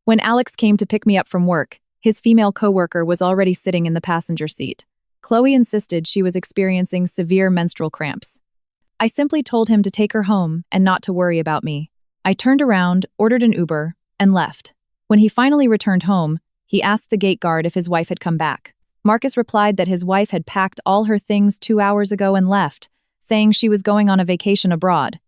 When Alex came to pick me up from work, his female coworker was already sitting in the passenger seat. Chloe insisted she was experiencing severe menstrual cramps. I simply told him to take her home and not to worry about me. I turned around, ordered an Uber, and left. When he finally returned home, he asked the gate guard if his wife had come back. Marcus replied that his wife had packed all her things 2 hours ago and left, saying she was going on a vacation abroad.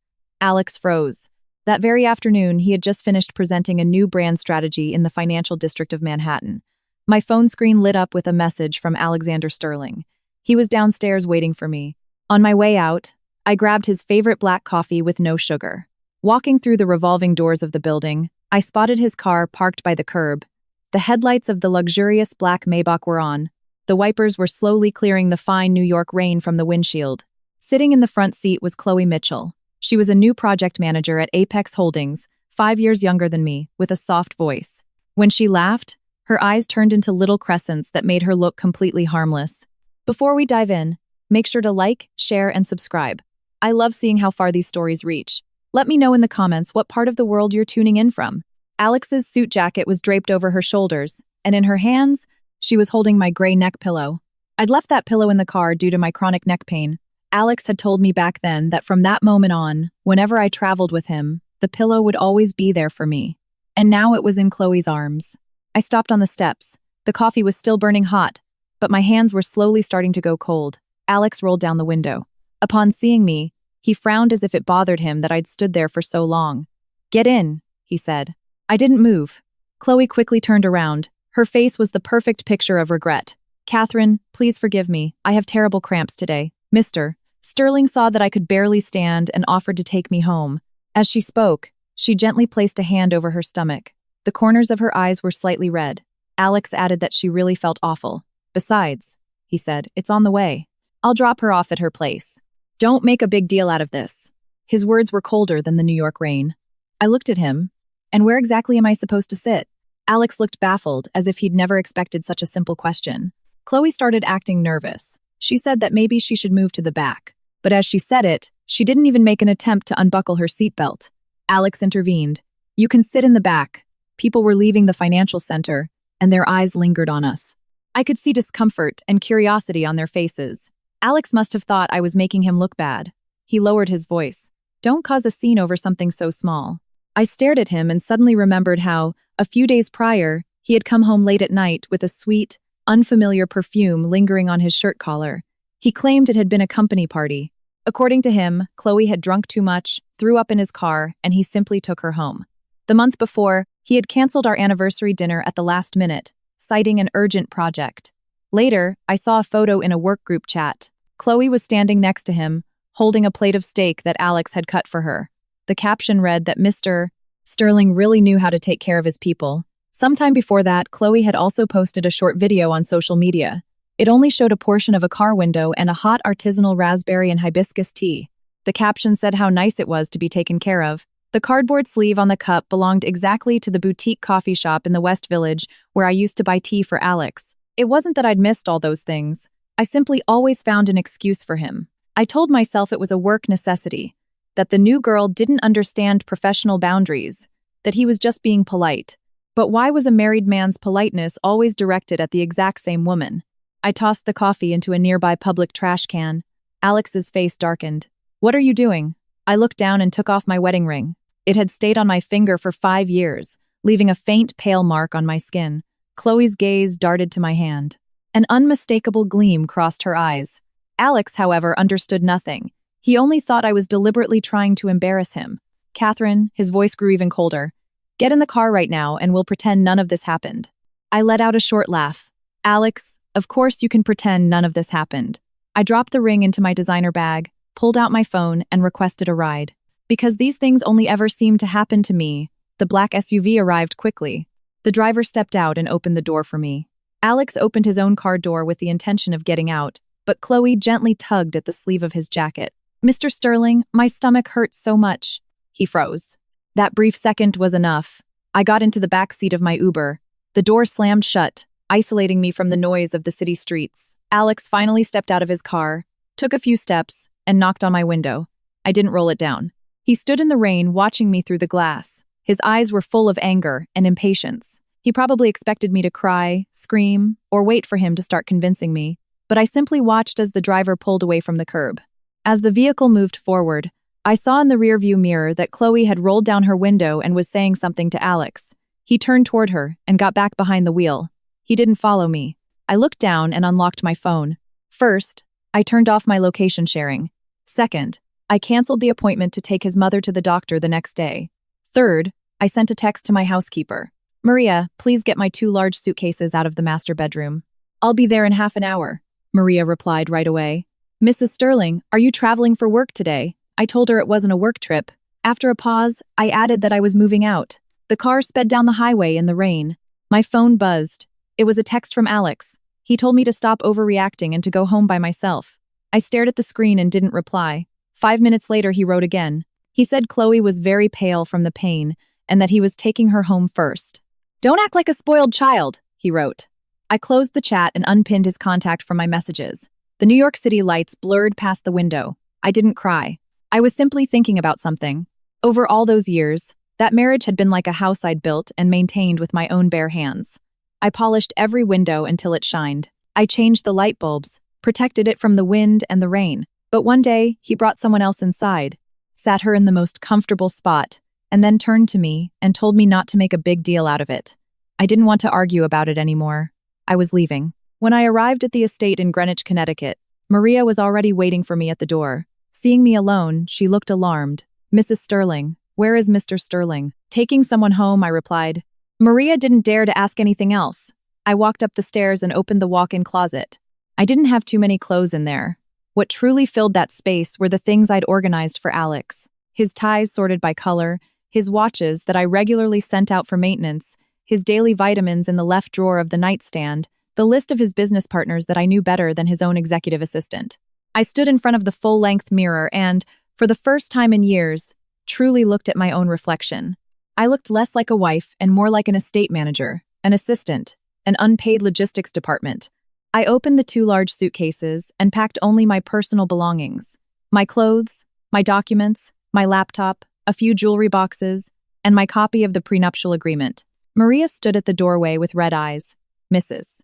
Alex froze. That very afternoon, he had just finished presenting a new brand strategy in the financial district of Manhattan. My phone screen lit up with a message from Alexander Sterling. He was downstairs waiting for me. On my way out, I grabbed his favorite black coffee with no sugar. Walking through the revolving doors of the building, I spotted his car parked by the curb. The headlights of the luxurious black Maybach were on. The wipers were slowly clearing the fine New York rain from the windshield. Sitting in the front seat was Chloe Mitchell. She was a new project manager at Apex Holdings, 5 years younger than me, with a soft voice. When she laughed, her eyes turned into little crescents that made her look completely harmless. Before we dive in, make sure to like, share, and subscribe. I love seeing how far these stories reach. Let me know in the comments what part of the world you're tuning in from. Alex's suit jacket was draped over her shoulders, and in her hands, she was holding my gray neck pillow. I'd left that pillow in the car due to my chronic neck pain. Alex had told me back then that from that moment on, whenever I traveled with him, the pillow would always be there for me. And now it was in Chloe's arms. I stopped on the steps. The coffee was still burning hot, but my hands were slowly starting to go cold. Alex rolled down the window. Upon seeing me, he frowned as if it bothered him that I'd stood there for so long. "Get in," he said. I didn't move. Chloe quickly turned around. Her face was the perfect picture of regret. "Catherine, please forgive me. I have terrible cramps today. Mr. Sterling saw that I could barely stand and offered to take me home. As she spoke, she gently placed a hand over her stomach. The corners of her eyes were slightly red. Alex added that she really felt awful. "Besides," he said, "it's on the way. I'll drop her off at her place. Don't make a big deal out of this." His words were colder than the New York rain. I looked at him. And where exactly am I supposed to sit? Alex looked baffled, as if he'd never expected such a simple question. Chloe started acting nervous. She said that maybe she should move to the back. But as she said it, she didn't even make an attempt to unbuckle her seatbelt. Alex intervened. "You can sit in the back." People were leaving the financial center, and their eyes lingered on us. I could see discomfort and curiosity on their faces. Alex must have thought I was making him look bad. He lowered his voice. "Don't cause a scene over something so small." I stared at him and suddenly remembered how, a few days prior, he had come home late at night with a sweet, unfamiliar perfume lingering on his shirt collar. He claimed it had been a company party. According to him, Chloe had drunk too much, threw up in his car, and he simply took her home. The month before, he had canceled our anniversary dinner at the last minute, citing an urgent project. Later, I saw a photo in a work group chat. Chloe was standing next to him, holding a plate of steak that Alex had cut for her. The caption read that Mr. Sterling really knew how to take care of his people. Sometime before that, Chloe had also posted a short video on social media. It only showed a portion of a car window and a hot artisanal raspberry and hibiscus tea. The caption said how nice it was to be taken care of. The cardboard sleeve on the cup belonged exactly to the boutique coffee shop in the West Village where I used to buy tea for Alex. It wasn't that I'd missed all those things. I simply always found an excuse for him. I told myself it was a work necessity, that the new girl didn't understand professional boundaries, that he was just being polite. But why was a married man's politeness always directed at the exact same woman? I tossed the coffee into a nearby public trash can. Alex's face darkened. "What are you doing?" I looked down and took off my wedding ring. It had stayed on my finger for 5 years, leaving a faint pale mark on my skin. Chloe's gaze darted to my hand. An unmistakable gleam crossed her eyes. Alex, however, understood nothing. He only thought I was deliberately trying to embarrass him. "Catherine," his voice grew even colder. "Get in the car right now and we'll pretend none of this happened." I let out a short laugh. "Alex, of course you can pretend none of this happened." I dropped the ring into my designer bag, pulled out my phone, and requested a ride. Because these things only ever seemed to happen to me, the black SUV arrived quickly. The driver stepped out and opened the door for me. Alex opened his own car door with the intention of getting out, but Chloe gently tugged at the sleeve of his jacket. "Mr. Sterling, my stomach hurts so much." He froze. That brief second was enough. I got into the back seat of my Uber. The door slammed shut, isolating me from the noise of the city streets. Alex finally stepped out of his car, took a few steps, and knocked on my window. I didn't roll it down. He stood in the rain, watching me through the glass. His eyes were full of anger and impatience. He probably expected me to cry, scream, or wait for him to start convincing me, but I simply watched as the driver pulled away from the curb. As the vehicle moved forward, I saw in the rearview mirror that Chloe had rolled down her window and was saying something to Alex. He turned toward her and got back behind the wheel. He didn't follow me. I looked down and unlocked my phone. First, I turned off my location sharing. Second, I canceled the appointment to take his mother to the doctor the next day. Third, I sent a text to my housekeeper. Maria, please get my 2 large suitcases out of the master bedroom. I'll be there in half an hour. Maria replied right away. Mrs. Sterling, are you traveling for work today? I told her it wasn't a work trip. After a pause, I added that I was moving out. The car sped down the highway in the rain. My phone buzzed. It was a text from Alex. He told me to stop overreacting and to go home by myself. I stared at the screen and didn't reply. 5 minutes later, he wrote again. He said Chloe was very pale from the pain and that he was taking her home first. Don't act like a spoiled child, he wrote. I closed the chat and unpinned his contact from my messages. The New York City lights blurred past the window. I didn't cry. I was simply thinking about something. Over all those years, that marriage had been like a house I'd built and maintained with my own bare hands. I polished every window until it shined. I changed the light bulbs, protected it from the wind and the rain. But one day, he brought someone else inside, sat her in the most comfortable spot, and then turned to me and told me not to make a big deal out of it. I didn't want to argue about it anymore. I was leaving. When I arrived at the estate in Greenwich, Connecticut, Maria was already waiting for me at the door. Seeing me alone, she looked alarmed. Mrs. Sterling, where is Mr. Sterling? Taking someone home, I replied. Maria didn't dare to ask anything else. I walked up the stairs and opened the walk-in closet. I didn't have too many clothes in there. What truly filled that space were the things I'd organized for Alex. His ties sorted by color, his watches that I regularly sent out for maintenance, his daily vitamins in the left drawer of the nightstand, the list of his business partners that I knew better than his own executive assistant. I stood in front of the full-length mirror and, for the first time in years, truly looked at my own reflection. I looked less like a wife and more like an estate manager, an assistant, an unpaid logistics department. I opened the 2 large suitcases and packed only my personal belongings. My clothes, my documents, my laptop, a few jewelry boxes, and my copy of the prenuptial agreement. Maria stood at the doorway with red eyes. Mrs.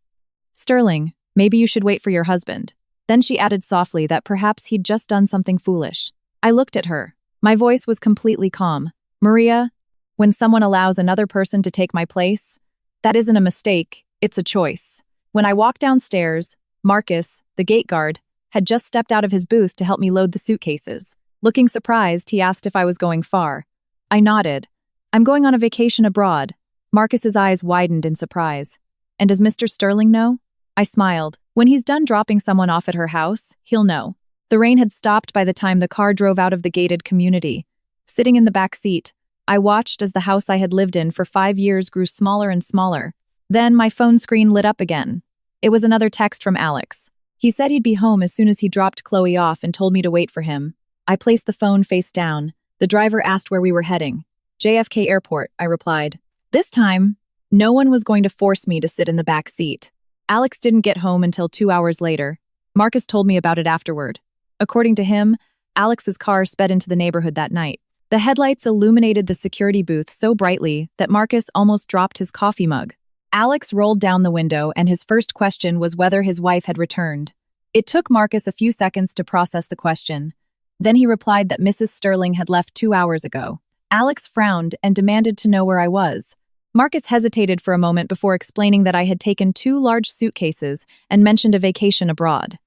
Sterling, maybe you should wait for your husband. Then she added softly that perhaps he'd just done something foolish. I looked at her. My voice was completely calm. Maria, when someone allows another person to take my place, that isn't a mistake, it's a choice. When I walked downstairs, Marcus, the gate guard, had just stepped out of his booth to help me load the suitcases. Looking surprised, he asked if I was going far. I nodded. I'm going on a vacation abroad. Marcus's eyes widened in surprise. And does Mr. Sterling know? I smiled. When he's done dropping someone off at her house, he'll know. The rain had stopped by the time the car drove out of the gated community. Sitting in the back seat, I watched as the house I had lived in for 5 years grew smaller and smaller. Then my phone screen lit up again. It was another text from Alex. He said he'd be home as soon as he dropped Chloe off and told me to wait for him. I placed the phone face down. The driver asked where we were heading. JFK Airport, I replied. This time, no one was going to force me to sit in the back seat. Alex didn't get home until 2 hours later. Marcus told me about it afterward. According to him, Alex's car sped into the neighborhood that night. The headlights illuminated the security booth so brightly that Marcus almost dropped his coffee mug. Alex rolled down the window, and his first question was whether his wife had returned. It took Marcus a few seconds to process the question. Then he replied that Mrs. Sterling had left 2 hours ago. Alex frowned and demanded to know where I was. Marcus hesitated for a moment before explaining that I had taken 2 large suitcases and mentioned a vacation abroad.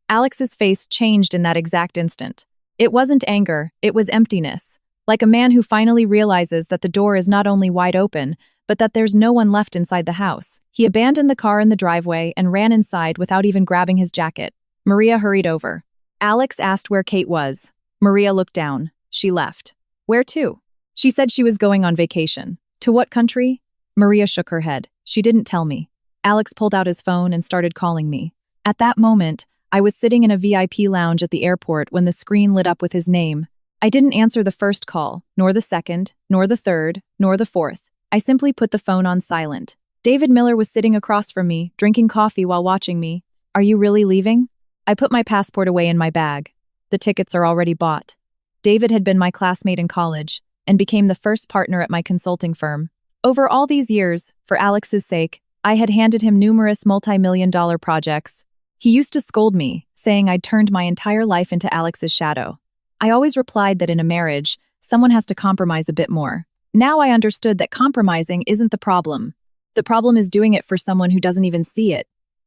Alex's face changed in that exact instant. It wasn't anger, it was emptiness, like a man who finally realizes that the door is not only wide open, but that there's no one left inside the house. He abandoned the car in the driveway and ran inside without even grabbing his jacket. Maria hurried over. Alex asked where Kate was. Maria looked down. She left. Where to? She said she was going on vacation. To what country? Maria shook her head. She didn't tell me. Alex pulled out his phone and started calling me. At that moment, I was sitting in a VIP lounge at the airport when the screen lit up with his name. I didn't answer the first call, nor the second, nor the third, nor the fourth. I simply put the phone on silent. David Miller was sitting across from me, drinking coffee while watching me. Are you really leaving? I put my passport away in my bag. The tickets are already bought. David had been my classmate in college. and became the first partner at my consulting firm. Over all these years, for Alex's sake, I had handed him numerous multi-million-dollar projects. He used to scold me, saying I'd turned my entire life into Alex's shadow. I always replied that in a marriage, someone has to compromise a bit more. Now I understood that compromising isn't the problem. The problem is doing it for someone who doesn't even see it.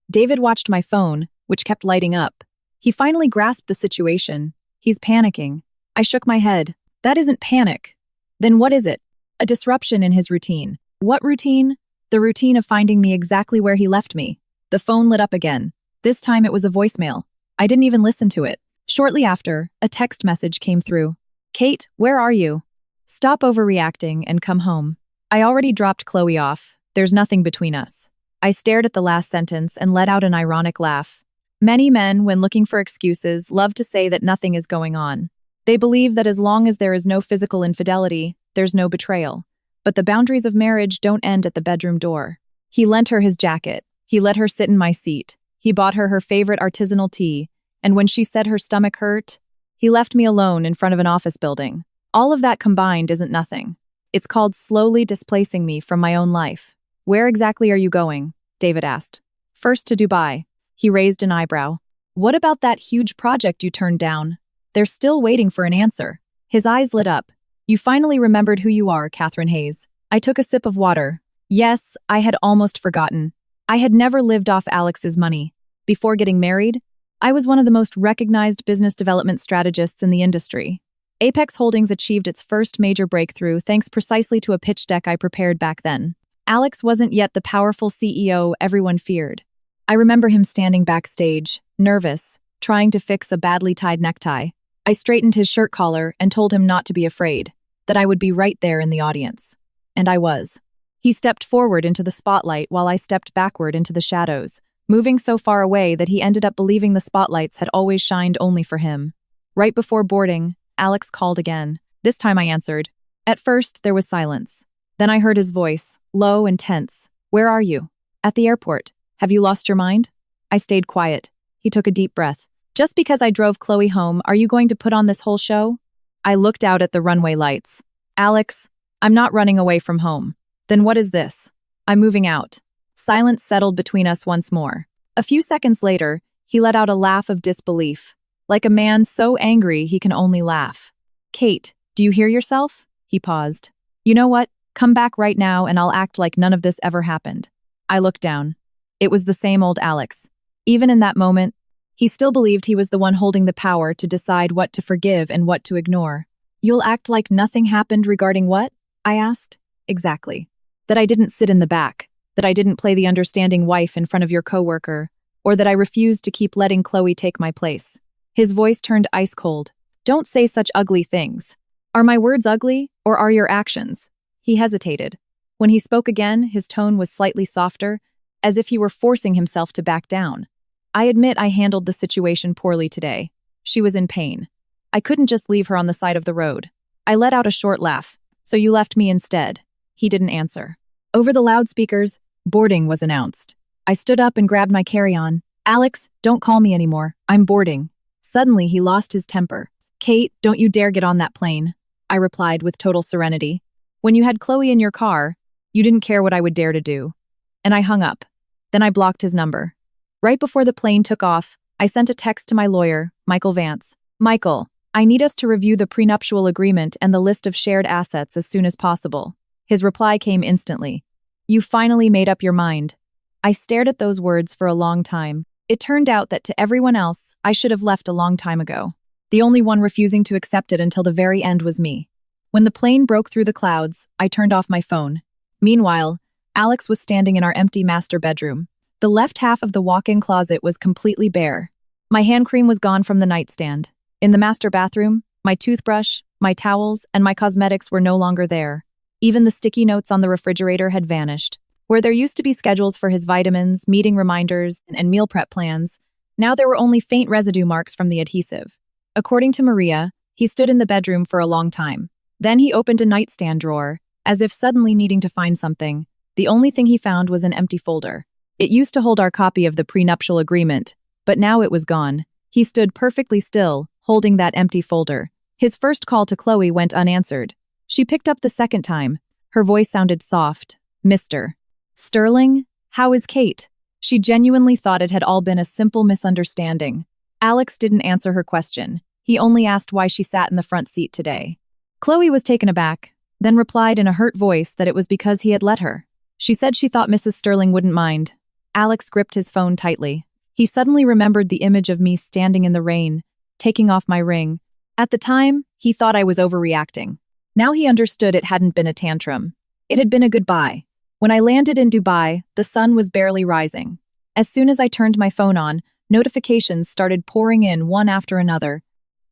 David watched my phone, which kept lighting up. He finally grasped the situation. He's panicking. I shook my head. That isn't panic. Then what is it? A disruption in his routine. What routine? The routine of finding me exactly where he left me. The phone lit up again. This time it was a voicemail. I didn't even listen to it. Shortly after, a text message came through. Kate, where are you? Stop overreacting and come home. I already dropped Chloe off. There's nothing between us. I stared at the last sentence and let out an ironic laugh. Many men, when looking for excuses, love to say that nothing is going on. They believe that as long as there is no physical infidelity, there's no betrayal. But the boundaries of marriage don't end at the bedroom door. He lent her his jacket. He let her sit in my seat. He bought her her favorite artisanal tea. And when she said her stomach hurt, he left me alone in front of an office building. All of that combined isn't nothing. It's called slowly displacing me from my own life. Where exactly are you going? David asked. First to Dubai. He raised an eyebrow. What about that huge project you turned down? They're still waiting for an answer. His eyes lit up. You finally remembered who you are, Catherine Hayes. I took a sip of water. Yes, I had almost forgotten. I had never lived off Alex's money. Before getting married, I was one of the most recognized business development strategists in the industry. Apex Holdings achieved its first major breakthrough thanks precisely to a pitch deck I prepared back then. Alex wasn't yet the powerful CEO everyone feared. I remember him standing backstage, nervous, trying to fix a badly tied necktie. I straightened his shirt collar and told him not to be afraid, that I would be right there in the audience. And I was. He stepped forward into the spotlight while I stepped backward into the shadows, moving so far away that he ended up believing the spotlights had always shined only for him. Right before boarding, Alex called again. This time I answered. At first, there was silence. Then I heard his voice, low and tense. Where are you? At the airport. Have you lost your mind? I stayed quiet. He took a deep breath. Just because I drove Chloe home, are you going to put on this whole show? I looked out at the runway lights. Alex, I'm not running away from home. Then what is this? I'm moving out. Silence settled between us once more. A few seconds later, he let out a laugh of disbelief. Like a man so angry he can only laugh. Kate, do you hear yourself? He paused. You know what? Come back right now and I'll act like none of this ever happened. I looked down. It was the same old Alex. Even in that moment, he still believed he was the one holding the power to decide what to forgive and what to ignore. You'll act like nothing happened regarding what? I asked. Exactly. That I didn't sit in the back, that I didn't play the understanding wife in front of your coworker, or that I refused to keep letting Chloe take my place. His voice turned ice cold. Don't say such ugly things. Are my words ugly, or are your actions? He hesitated. When he spoke again, his tone was slightly softer, as if he were forcing himself to back down. I admit I handled the situation poorly today. She was in pain. I couldn't just leave her on the side of the road. I let out a short laugh. So you left me instead. He didn't answer. Over the loudspeakers, boarding was announced. I stood up and grabbed my carry-on. Alex, don't call me anymore. I'm boarding. Suddenly, he lost his temper. Kate, don't you dare get on that plane. I replied with total serenity. When you had Chloe in your car, you didn't care what I would dare to do. And I hung up. Then I blocked his number. Right before the plane took off, I sent a text to my lawyer, Michael Vance. Michael, I need us to review the prenuptial agreement and the list of shared assets as soon as possible. His reply came instantly. You finally made up your mind. I stared at those words for a long time. It turned out that to everyone else, I should have left a long time ago. The only one refusing to accept it until the very end was me. When the plane broke through the clouds, I turned off my phone. Meanwhile, Alex was standing in our empty master bedroom. The left half of the walk-in closet was completely bare. My hand cream was gone from the nightstand. In the master bathroom, my toothbrush, my towels, and my cosmetics were no longer there. Even the sticky notes on the refrigerator had vanished. Where there used to be schedules for his vitamins, meeting reminders, and meal prep plans, now there were only faint residue marks from the adhesive. According to Maria, he stood in the bedroom for a long time. Then he opened a nightstand drawer, as if suddenly needing to find something. The only thing he found was an empty folder. It used to hold our copy of the prenuptial agreement, but now it was gone. He stood perfectly still, holding that empty folder. His first call to Chloe went unanswered. She picked up the second time. Her voice sounded soft. Mr. Sterling? How is Kate? She genuinely thought it had all been a simple misunderstanding. Alex didn't answer her question. He only asked why she sat in the front seat today. Chloe was taken aback, then replied in a hurt voice that it was because he had let her. She said she thought Mrs. Sterling wouldn't mind. Alex gripped his phone tightly. He suddenly remembered the image of me standing in the rain, taking off my ring. At the time, he thought I was overreacting. Now he understood it hadn't been a tantrum. It had been a goodbye. When I landed in Dubai, the sun was barely rising. As soon as I turned my phone on, notifications started pouring in one after another.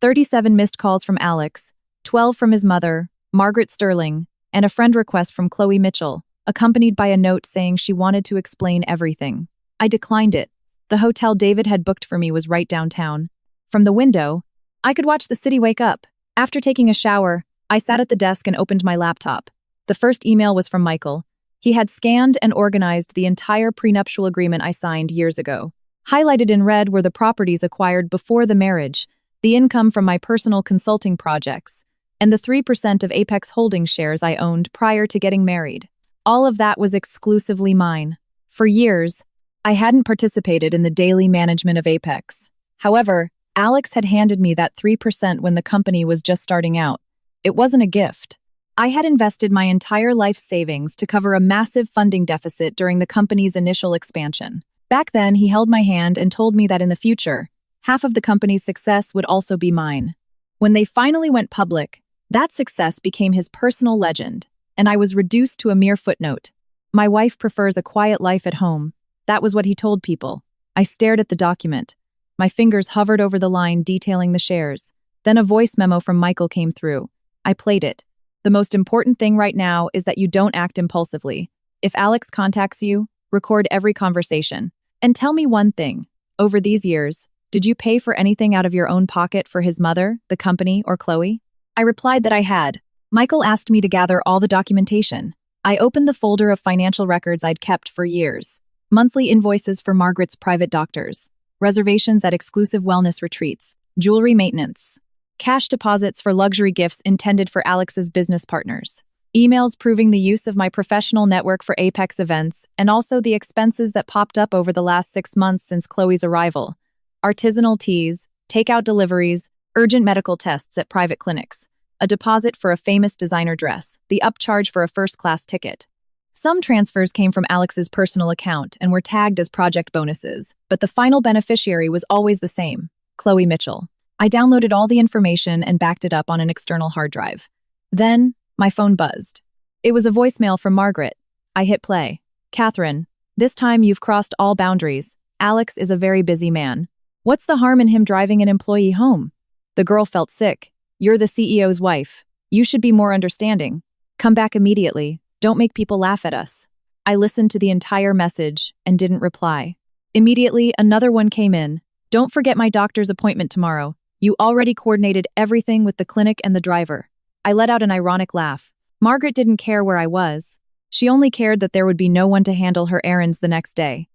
37 missed calls from Alex, 12 from his mother, Margaret Sterling, and a friend request from Chloe Mitchell, accompanied by a note saying she wanted to explain everything. I declined it. The hotel David had booked for me was right downtown. From the window, I could watch the city wake up. After taking a shower, I sat at the desk and opened my laptop. The first email was from Michael. He had scanned and organized the entire prenuptial agreement I signed years ago. Highlighted in red were the properties acquired before the marriage, the income from my personal consulting projects, and the 3% of Apex Holdings shares I owned prior to getting married. All of that was exclusively mine. For years, I hadn't participated in the daily management of Apex. However, Alex had handed me that 3% when the company was just starting out. It wasn't a gift. I had invested my entire life savings to cover a massive funding deficit during the company's initial expansion. Back then, he held my hand and told me that in the future, half of the company's success would also be mine. When they finally went public, that success became his personal legend, and I was reduced to a mere footnote. My wife prefers a quiet life at home. That was what he told people. I stared at the document. My fingers hovered over the line detailing the shares. Then a voice memo from Michael came through. I played it. The most important thing right now is that you don't act impulsively. If Alex contacts you, record every conversation. And tell me one thing. Over these years, did you pay for anything out of your own pocket for his mother, the company, or Chloe? I replied that I had. Michael asked me to gather all the documentation. I opened the folder of financial records I'd kept for years. Monthly invoices for Margaret's private doctors, reservations at exclusive wellness retreats, jewelry maintenance, cash deposits for luxury gifts intended for Alex's business partners, emails proving the use of my professional network for Apex events, and also the expenses that popped up over the last 6 months since Chloe's arrival. Artisanal teas, takeout deliveries, urgent medical tests at private clinics, a deposit for a famous designer dress, the upcharge for a first-class ticket. Some transfers came from Alex's personal account and were tagged as project bonuses, but the final beneficiary was always the same, Chloe Mitchell. I downloaded all the information and backed it up on an external hard drive. Then, my phone buzzed. It was a voicemail from Margaret. I hit play. Catherine, this time you've crossed all boundaries. Alex is a very busy man. What's the harm in him driving an employee home? The girl felt sick. You're the CEO's wife. You should be more understanding. Come back immediately. Don't make people laugh at us. I listened to the entire message and didn't reply. Immediately, another one came in. Don't forget my doctor's appointment tomorrow. You already coordinated everything with the clinic and the driver. I let out an ironic laugh. Margaret didn't care where I was. She only cared that there would be no one to handle her errands the next day.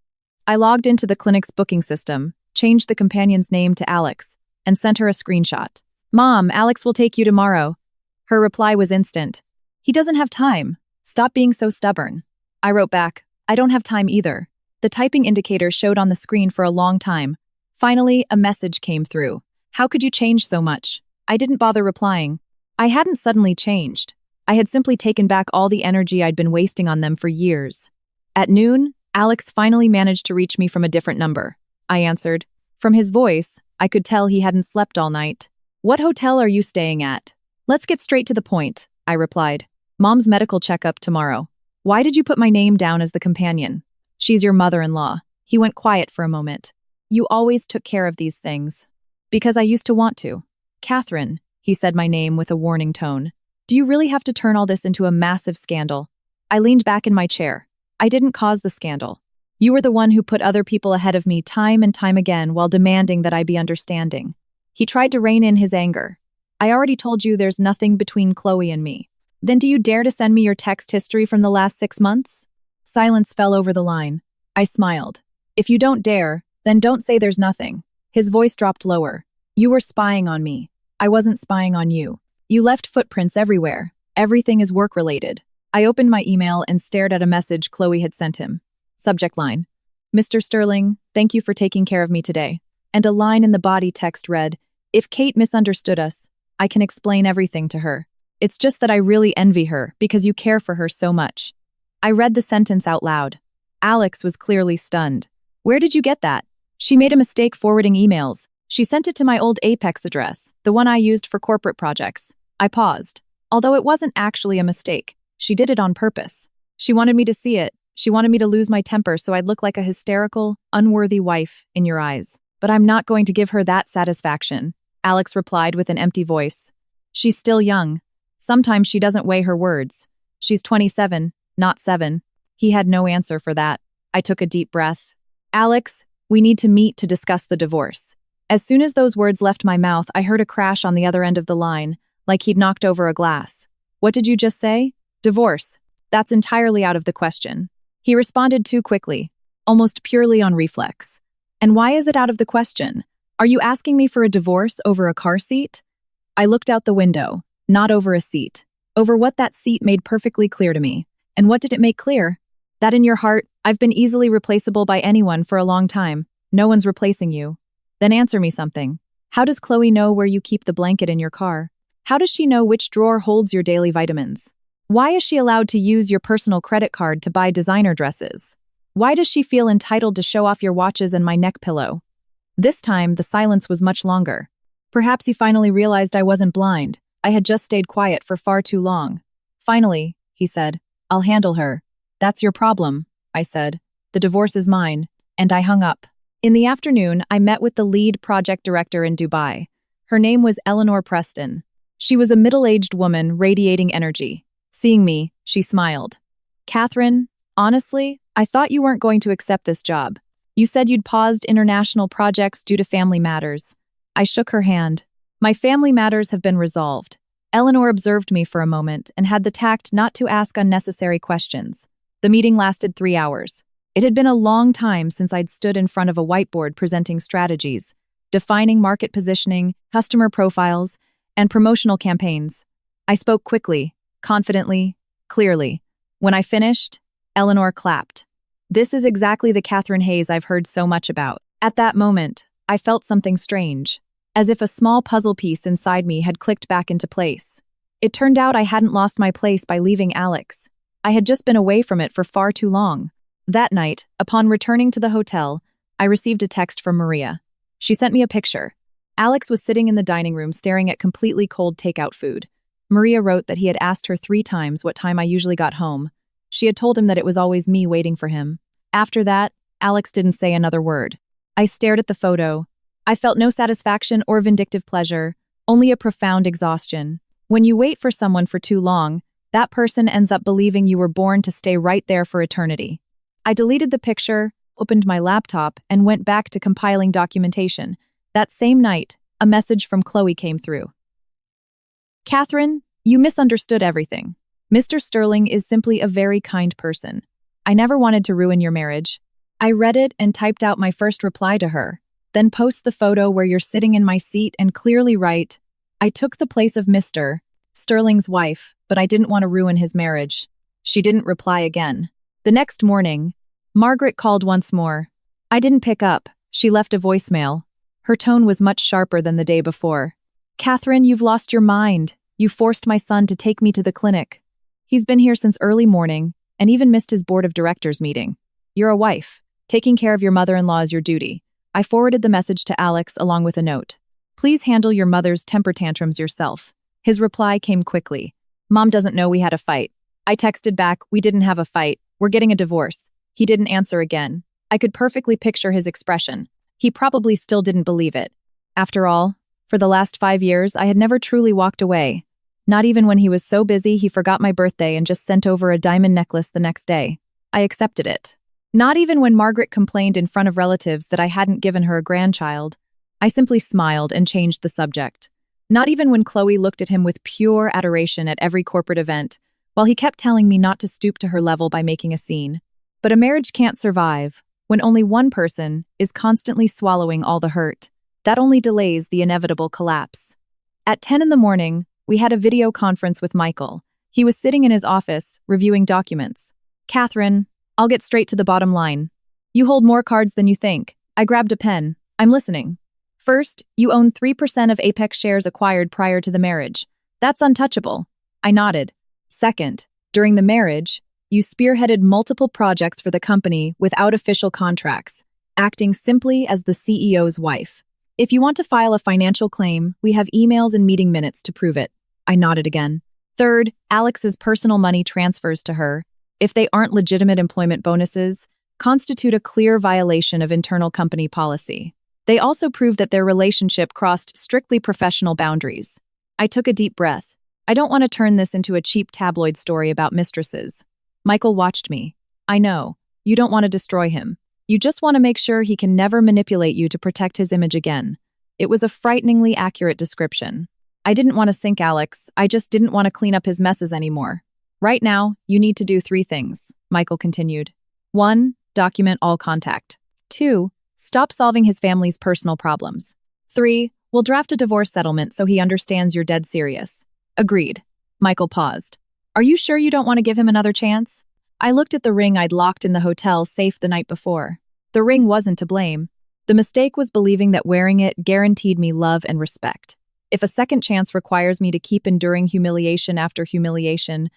I logged into the clinic's booking system, changed the companion's name to Alex, and sent her a screenshot. Mom, Alex will take you tomorrow. Her reply was instant. He doesn't have time. Stop being so stubborn. I wrote back, I don't have time either. The typing indicator showed on the screen for a long time. Finally, a message came through. How could you change so much? I didn't bother replying. I hadn't suddenly changed. I had simply taken back all the energy I'd been wasting on them for years. At noon, Alex finally managed to reach me from a different number. I answered. From his voice, I could tell he hadn't slept all night. What hotel are you staying at? Let's get straight to the point, I replied. Mom's medical checkup tomorrow. Why did you put my name down as the companion? She's your mother-in-law. He went quiet for a moment. You always took care of these things. Because I used to want to. Catherine, he said my name with a warning tone. Do you really have to turn all this into a massive scandal? I leaned back in my chair. I didn't cause the scandal. You were the one who put other people ahead of me time and time again while demanding that I be understanding. He tried to rein in his anger. I already told you there's nothing between Chloe and me. Then do you dare to send me your text history from the last 6 months? Silence fell over the line. I smiled. If you don't dare, then don't say there's nothing. His voice dropped lower. You were spying on me. I wasn't spying on you. You left footprints everywhere. Everything is work-related. I opened my email and stared at a message Chloe had sent him. Subject line: Mr. Sterling, thank you for taking care of me today. And a line in the body text read, if Kate misunderstood us, I can explain everything to her. It's just that I really envy her because you care for her so much. I read the sentence out loud. Alex was clearly stunned. Where did you get that? She made a mistake forwarding emails. She sent it to my old Apex address, the one I used for corporate projects. I paused. Although it wasn't actually a mistake, she did it on purpose. She wanted me to see it. She wanted me to lose my temper so I'd look like a hysterical, unworthy wife in your eyes. But I'm not going to give her that satisfaction, Alex replied with an empty voice. She's still young. Sometimes she doesn't weigh her words. She's 27, not 7. He had no answer for that. I took a deep breath. Alex, we need to meet to discuss the divorce. As soon as those words left my mouth, I heard a crash on the other end of the line, like he'd knocked over a glass. What did you just say? Divorce. That's entirely out of the question. He responded too quickly, almost purely on reflex. And why is it out of the question? Are you asking me for a divorce over a car seat? I looked out the window, not over a seat. Over what that seat made perfectly clear to me. And what did it make clear? That in your heart, I've been easily replaceable by anyone for a long time. No one's replacing you. Then answer me something. How does Chloe know where you keep the blanket in your car? How does she know which drawer holds your daily vitamins? Why is she allowed to use your personal credit card to buy designer dresses? Why does she feel entitled to show off your watches and my neck pillow? This time, the silence was much longer. Perhaps he finally realized I wasn't blind. I had just stayed quiet for far too long. Finally, he said, I'll handle her. That's your problem, I said. The divorce is mine. And I hung up. In the afternoon, I met with the lead project director in Dubai. Her name was Eleanor Preston. She was a middle-aged woman radiating energy. Seeing me, she smiled. Catherine, honestly, I thought you weren't going to accept this job. You said you'd paused international projects due to family matters. I shook her hand. My family matters have been resolved. Eleanor observed me for a moment and had the tact not to ask unnecessary questions. The meeting lasted 3 hours. It had been a long time since I'd stood in front of a whiteboard presenting strategies, defining market positioning, customer profiles, and promotional campaigns. I spoke quickly, confidently, clearly. When I finished, Eleanor clapped. This is exactly the Catherine Hayes I've heard so much about. At that moment, I felt something strange, as if a small puzzle piece inside me had clicked back into place. It turned out I hadn't lost my place by leaving Alex. I had just been away from it for far too long. That night, upon returning to the hotel, I received a text from Maria. She sent me a picture. Alex was sitting in the dining room staring at completely cold takeout food. Maria wrote that he had asked her 3 times what time I usually got home. She had told him that it was always me waiting for him. After that, Alex didn't say another word. I stared at the photo. I felt no satisfaction or vindictive pleasure, only a profound exhaustion. When you wait for someone for too long, that person ends up believing you were born to stay right there for eternity. I deleted the picture, opened my laptop, and went back to compiling documentation. That same night, a message from Chloe came through. Catherine, you misunderstood everything. Mr. Sterling is simply a very kind person. I never wanted to ruin your marriage. I read it and typed out my first reply to her. Then post the photo where you're sitting in my seat and clearly write, I took the place of Mr. Sterling's wife, but I didn't want to ruin his marriage. She didn't reply again. The next morning, Margaret called once more. I didn't pick up. She left a voicemail. Her tone was much sharper than the day before. Catherine, you've lost your mind. You forced my son to take me to the clinic. He's been here since early morning and even missed his board of directors meeting. You're a wife. Taking care of your mother-in-law is your duty. I forwarded the message to Alex along with a note. Please handle your mother's temper tantrums yourself. His reply came quickly. Mom doesn't know we had a fight. I texted back, we didn't have a fight. We're getting a divorce. He didn't answer again. I could perfectly picture his expression. He probably still didn't believe it. After all, for the last 5 years, I had never truly walked away. Not even when he was so busy he forgot my birthday and just sent over a diamond necklace the next day. I accepted it. Not even when Margaret complained in front of relatives that I hadn't given her a grandchild. I simply smiled and changed the subject. Not even when Chloe looked at him with pure adoration at every corporate event, while he kept telling me not to stoop to her level by making a scene. But a marriage can't survive when only one person is constantly swallowing all the hurt. That only delays the inevitable collapse. At 10 in the morning, we had a video conference with Michael, He was sitting in his office, reviewing documents. Catherine, I'll get straight to the bottom line. You hold more cards than you think. I grabbed a pen. I'm listening. First, you own 3% of Apex shares acquired prior to the marriage. That's untouchable. I nodded. Second, during the marriage, you spearheaded multiple projects for the company without official contracts, acting simply as the CEO's wife. If you want to file a financial claim, we have emails and meeting minutes to prove it. I nodded again. Third, Alex's personal money transfers to her, if they aren't legitimate employment bonuses, constitute a clear violation of internal company policy. They also prove that their relationship crossed strictly professional boundaries. I took a deep breath. I don't want to turn this into a cheap tabloid story about mistresses. Michael watched me. I know. You don't want to destroy him. You just want to make sure he can never manipulate you to protect his image again. It was a frighteningly accurate description. I didn't want to sink Alex, I just didn't want to clean up his messes anymore. Right now, you need to do 3 things, Michael continued. 1, document all contact. 2, stop solving his family's personal problems. 3, we'll draft a divorce settlement so he understands you're dead serious. Agreed. Michael paused. Are you sure you don't want to give him another chance? I looked at the ring I'd locked in the hotel safe the night before. The ring wasn't to blame. The mistake was believing that wearing it guaranteed me love and respect. If a second chance requires me to keep enduring humiliation after humiliation,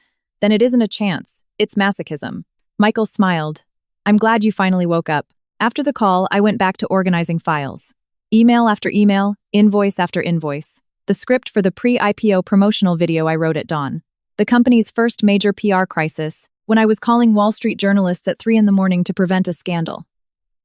then it isn't a chance, it's masochism. Michael smiled. I'm glad you finally woke up. After the call, I went back to organizing files. Email after email, invoice after invoice. The script for the pre-IPO promotional video I wrote at dawn. The company's first major PR crisis, when I was calling Wall Street journalists at 3 a.m. to prevent a scandal.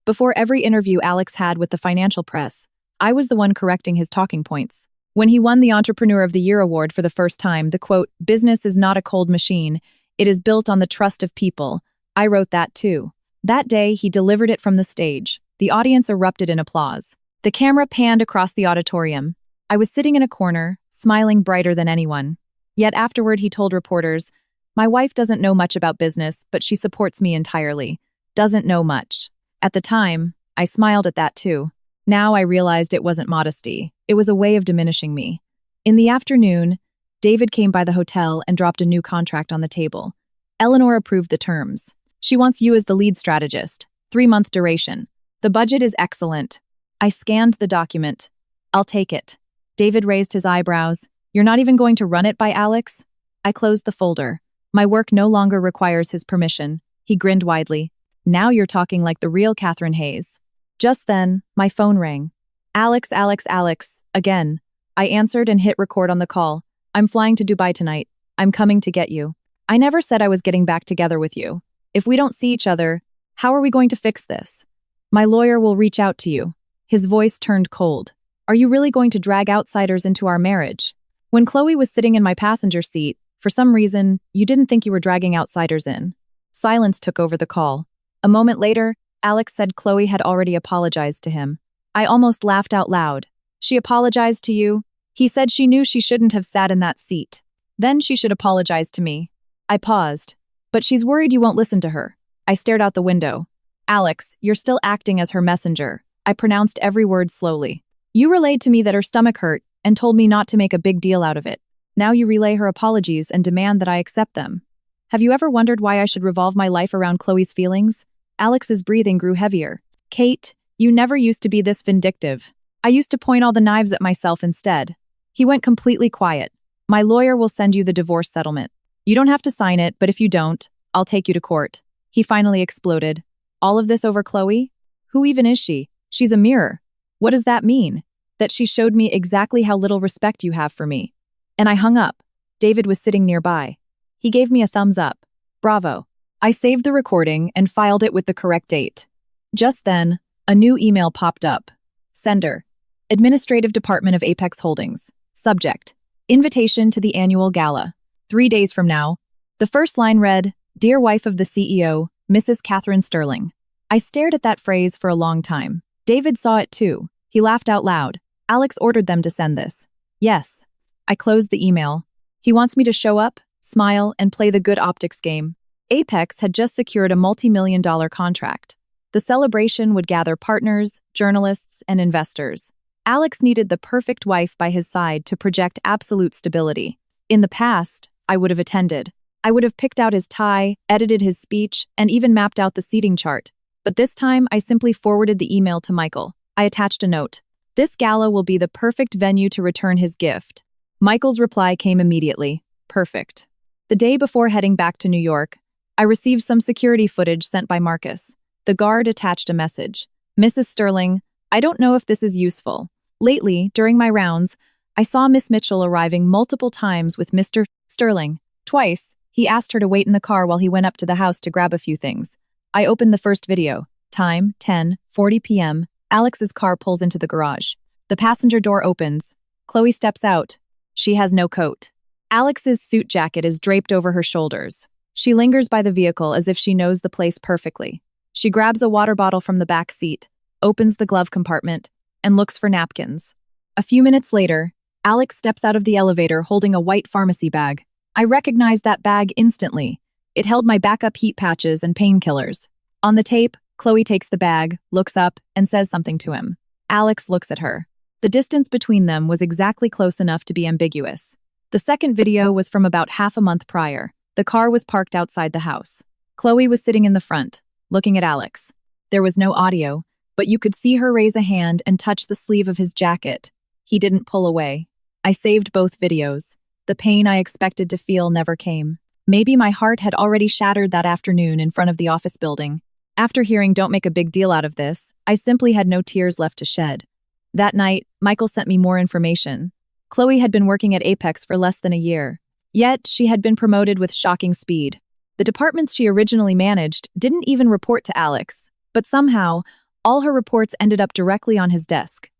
Before every interview Alex had with the financial press, I was the one correcting his talking points. When he won the Entrepreneur of the Year award for the first time, the quote, "Business is not a cold machine, it is built on the trust of people," I wrote that too. That day, he delivered it from the stage. The audience erupted in applause. The camera panned across the auditorium. I was sitting in a corner, smiling brighter than anyone. Yet afterward, he told reporters, "My wife doesn't know much about business, but she supports me entirely. Doesn't know much." At the time, I smiled at that too. Now I realized it wasn't modesty. It was a way of diminishing me. In the afternoon, David came by the hotel and dropped a new contract on the table. Eleanor approved the terms. She wants you as the lead strategist. 3-month duration. The budget is excellent. I scanned the document. I'll take it. David raised his eyebrows. You're not even going to run it by Alex? I closed the folder. My work no longer requires his permission. He grinned widely. Now you're talking like the real Catherine Hayes. Just then, my phone rang. Alex, again. I answered and hit record on the call. I'm flying to Dubai tonight. I'm coming to get you. I never said I was getting back together with you. If we don't see each other, how are we going to fix this? My lawyer will reach out to you. His voice turned cold. Are you really going to drag outsiders into our marriage? When Chloe was sitting in my passenger seat, for some reason, you didn't think you were dragging outsiders in. Silence took over the call. A moment later, Alex said Chloe had already apologized to him. I almost laughed out loud. She apologized to you? He said she knew she shouldn't have sat in that seat. Then she should apologize to me. I paused. But she's worried you won't listen to her. I stared out the window. Alex, you're still acting as her messenger. I pronounced every word slowly. You relayed to me that her stomach hurt and told me not to make a big deal out of it. Now you relay her apologies and demand that I accept them. Have you ever wondered why I should revolve my life around Chloe's feelings? Alex's breathing grew heavier. Kate, you never used to be this vindictive. I used to point all the knives at myself instead. He went completely quiet. My lawyer will send you the divorce settlement. You don't have to sign it, but if you don't, I'll take you to court. He finally exploded. All of this over Chloe? Who even is she? She's a mirror. What does that mean? That she showed me exactly how little respect you have for me. And I hung up. David was sitting nearby. He gave me a thumbs up. Bravo. I saved the recording and filed it with the correct date. Just then, a new email popped up. Sender: Administrative Department of Apex Holdings. Subject: Invitation to the annual gala. 3 days from now. The first line read, Dear wife of the CEO, Mrs. Catherine Sterling. I stared at that phrase for a long time. David saw it too. He laughed out loud. Alex ordered them to send this. Yes. I closed the email. He wants me to show up, smile, and play the good optics game. Apex had just secured a multi-million-dollar contract. The celebration would gather partners, journalists, and investors. Alex needed the perfect wife by his side to project absolute stability. In the past, I would have attended. I would have picked out his tie, edited his speech, and even mapped out the seating chart. But this time, I simply forwarded the email to Michael. I attached a note. This gala will be the perfect venue to return his gift. Michael's reply came immediately. Perfect. The day before heading back to New York, I received some security footage sent by Marcus. The guard attached a message. Mrs. Sterling, I don't know if this is useful. Lately, during my rounds, I saw Miss Mitchell arriving multiple times with Mr. Sterling. Twice, he asked her to wait in the car while he went up to the house to grab a few things. I opened the first video. Time, 10:40 p.m. Alex's car pulls into the garage. The passenger door opens. Chloe steps out. She has no coat. Alex's suit jacket is draped over her shoulders. She lingers by the vehicle as if she knows the place perfectly. She grabs a water bottle from the back seat, opens the glove compartment, and looks for napkins. A few minutes later, Alex steps out of the elevator holding a white pharmacy bag. I recognized that bag instantly. It held my backup heat patches and painkillers. On the tape, Chloe takes the bag, looks up, and says something to him. Alex looks at her. The distance between them was exactly close enough to be ambiguous. The second video was from about half a month prior. The car was parked outside the house. Chloe was sitting in the front, looking at Alex. There was no audio, but you could see her raise a hand and touch the sleeve of his jacket. He didn't pull away. I saved both videos. The pain I expected to feel never came. Maybe my heart had already shattered that afternoon in front of the office building. After hearing "Don't make a big deal out of this," I simply had no tears left to shed. That night, Michael sent me more information. Chloe had been working at Apex for less than a year. Yet, she had been promoted with shocking speed. The departments she originally managed didn't even report to Alex, but somehow, all her reports ended up directly on his desk.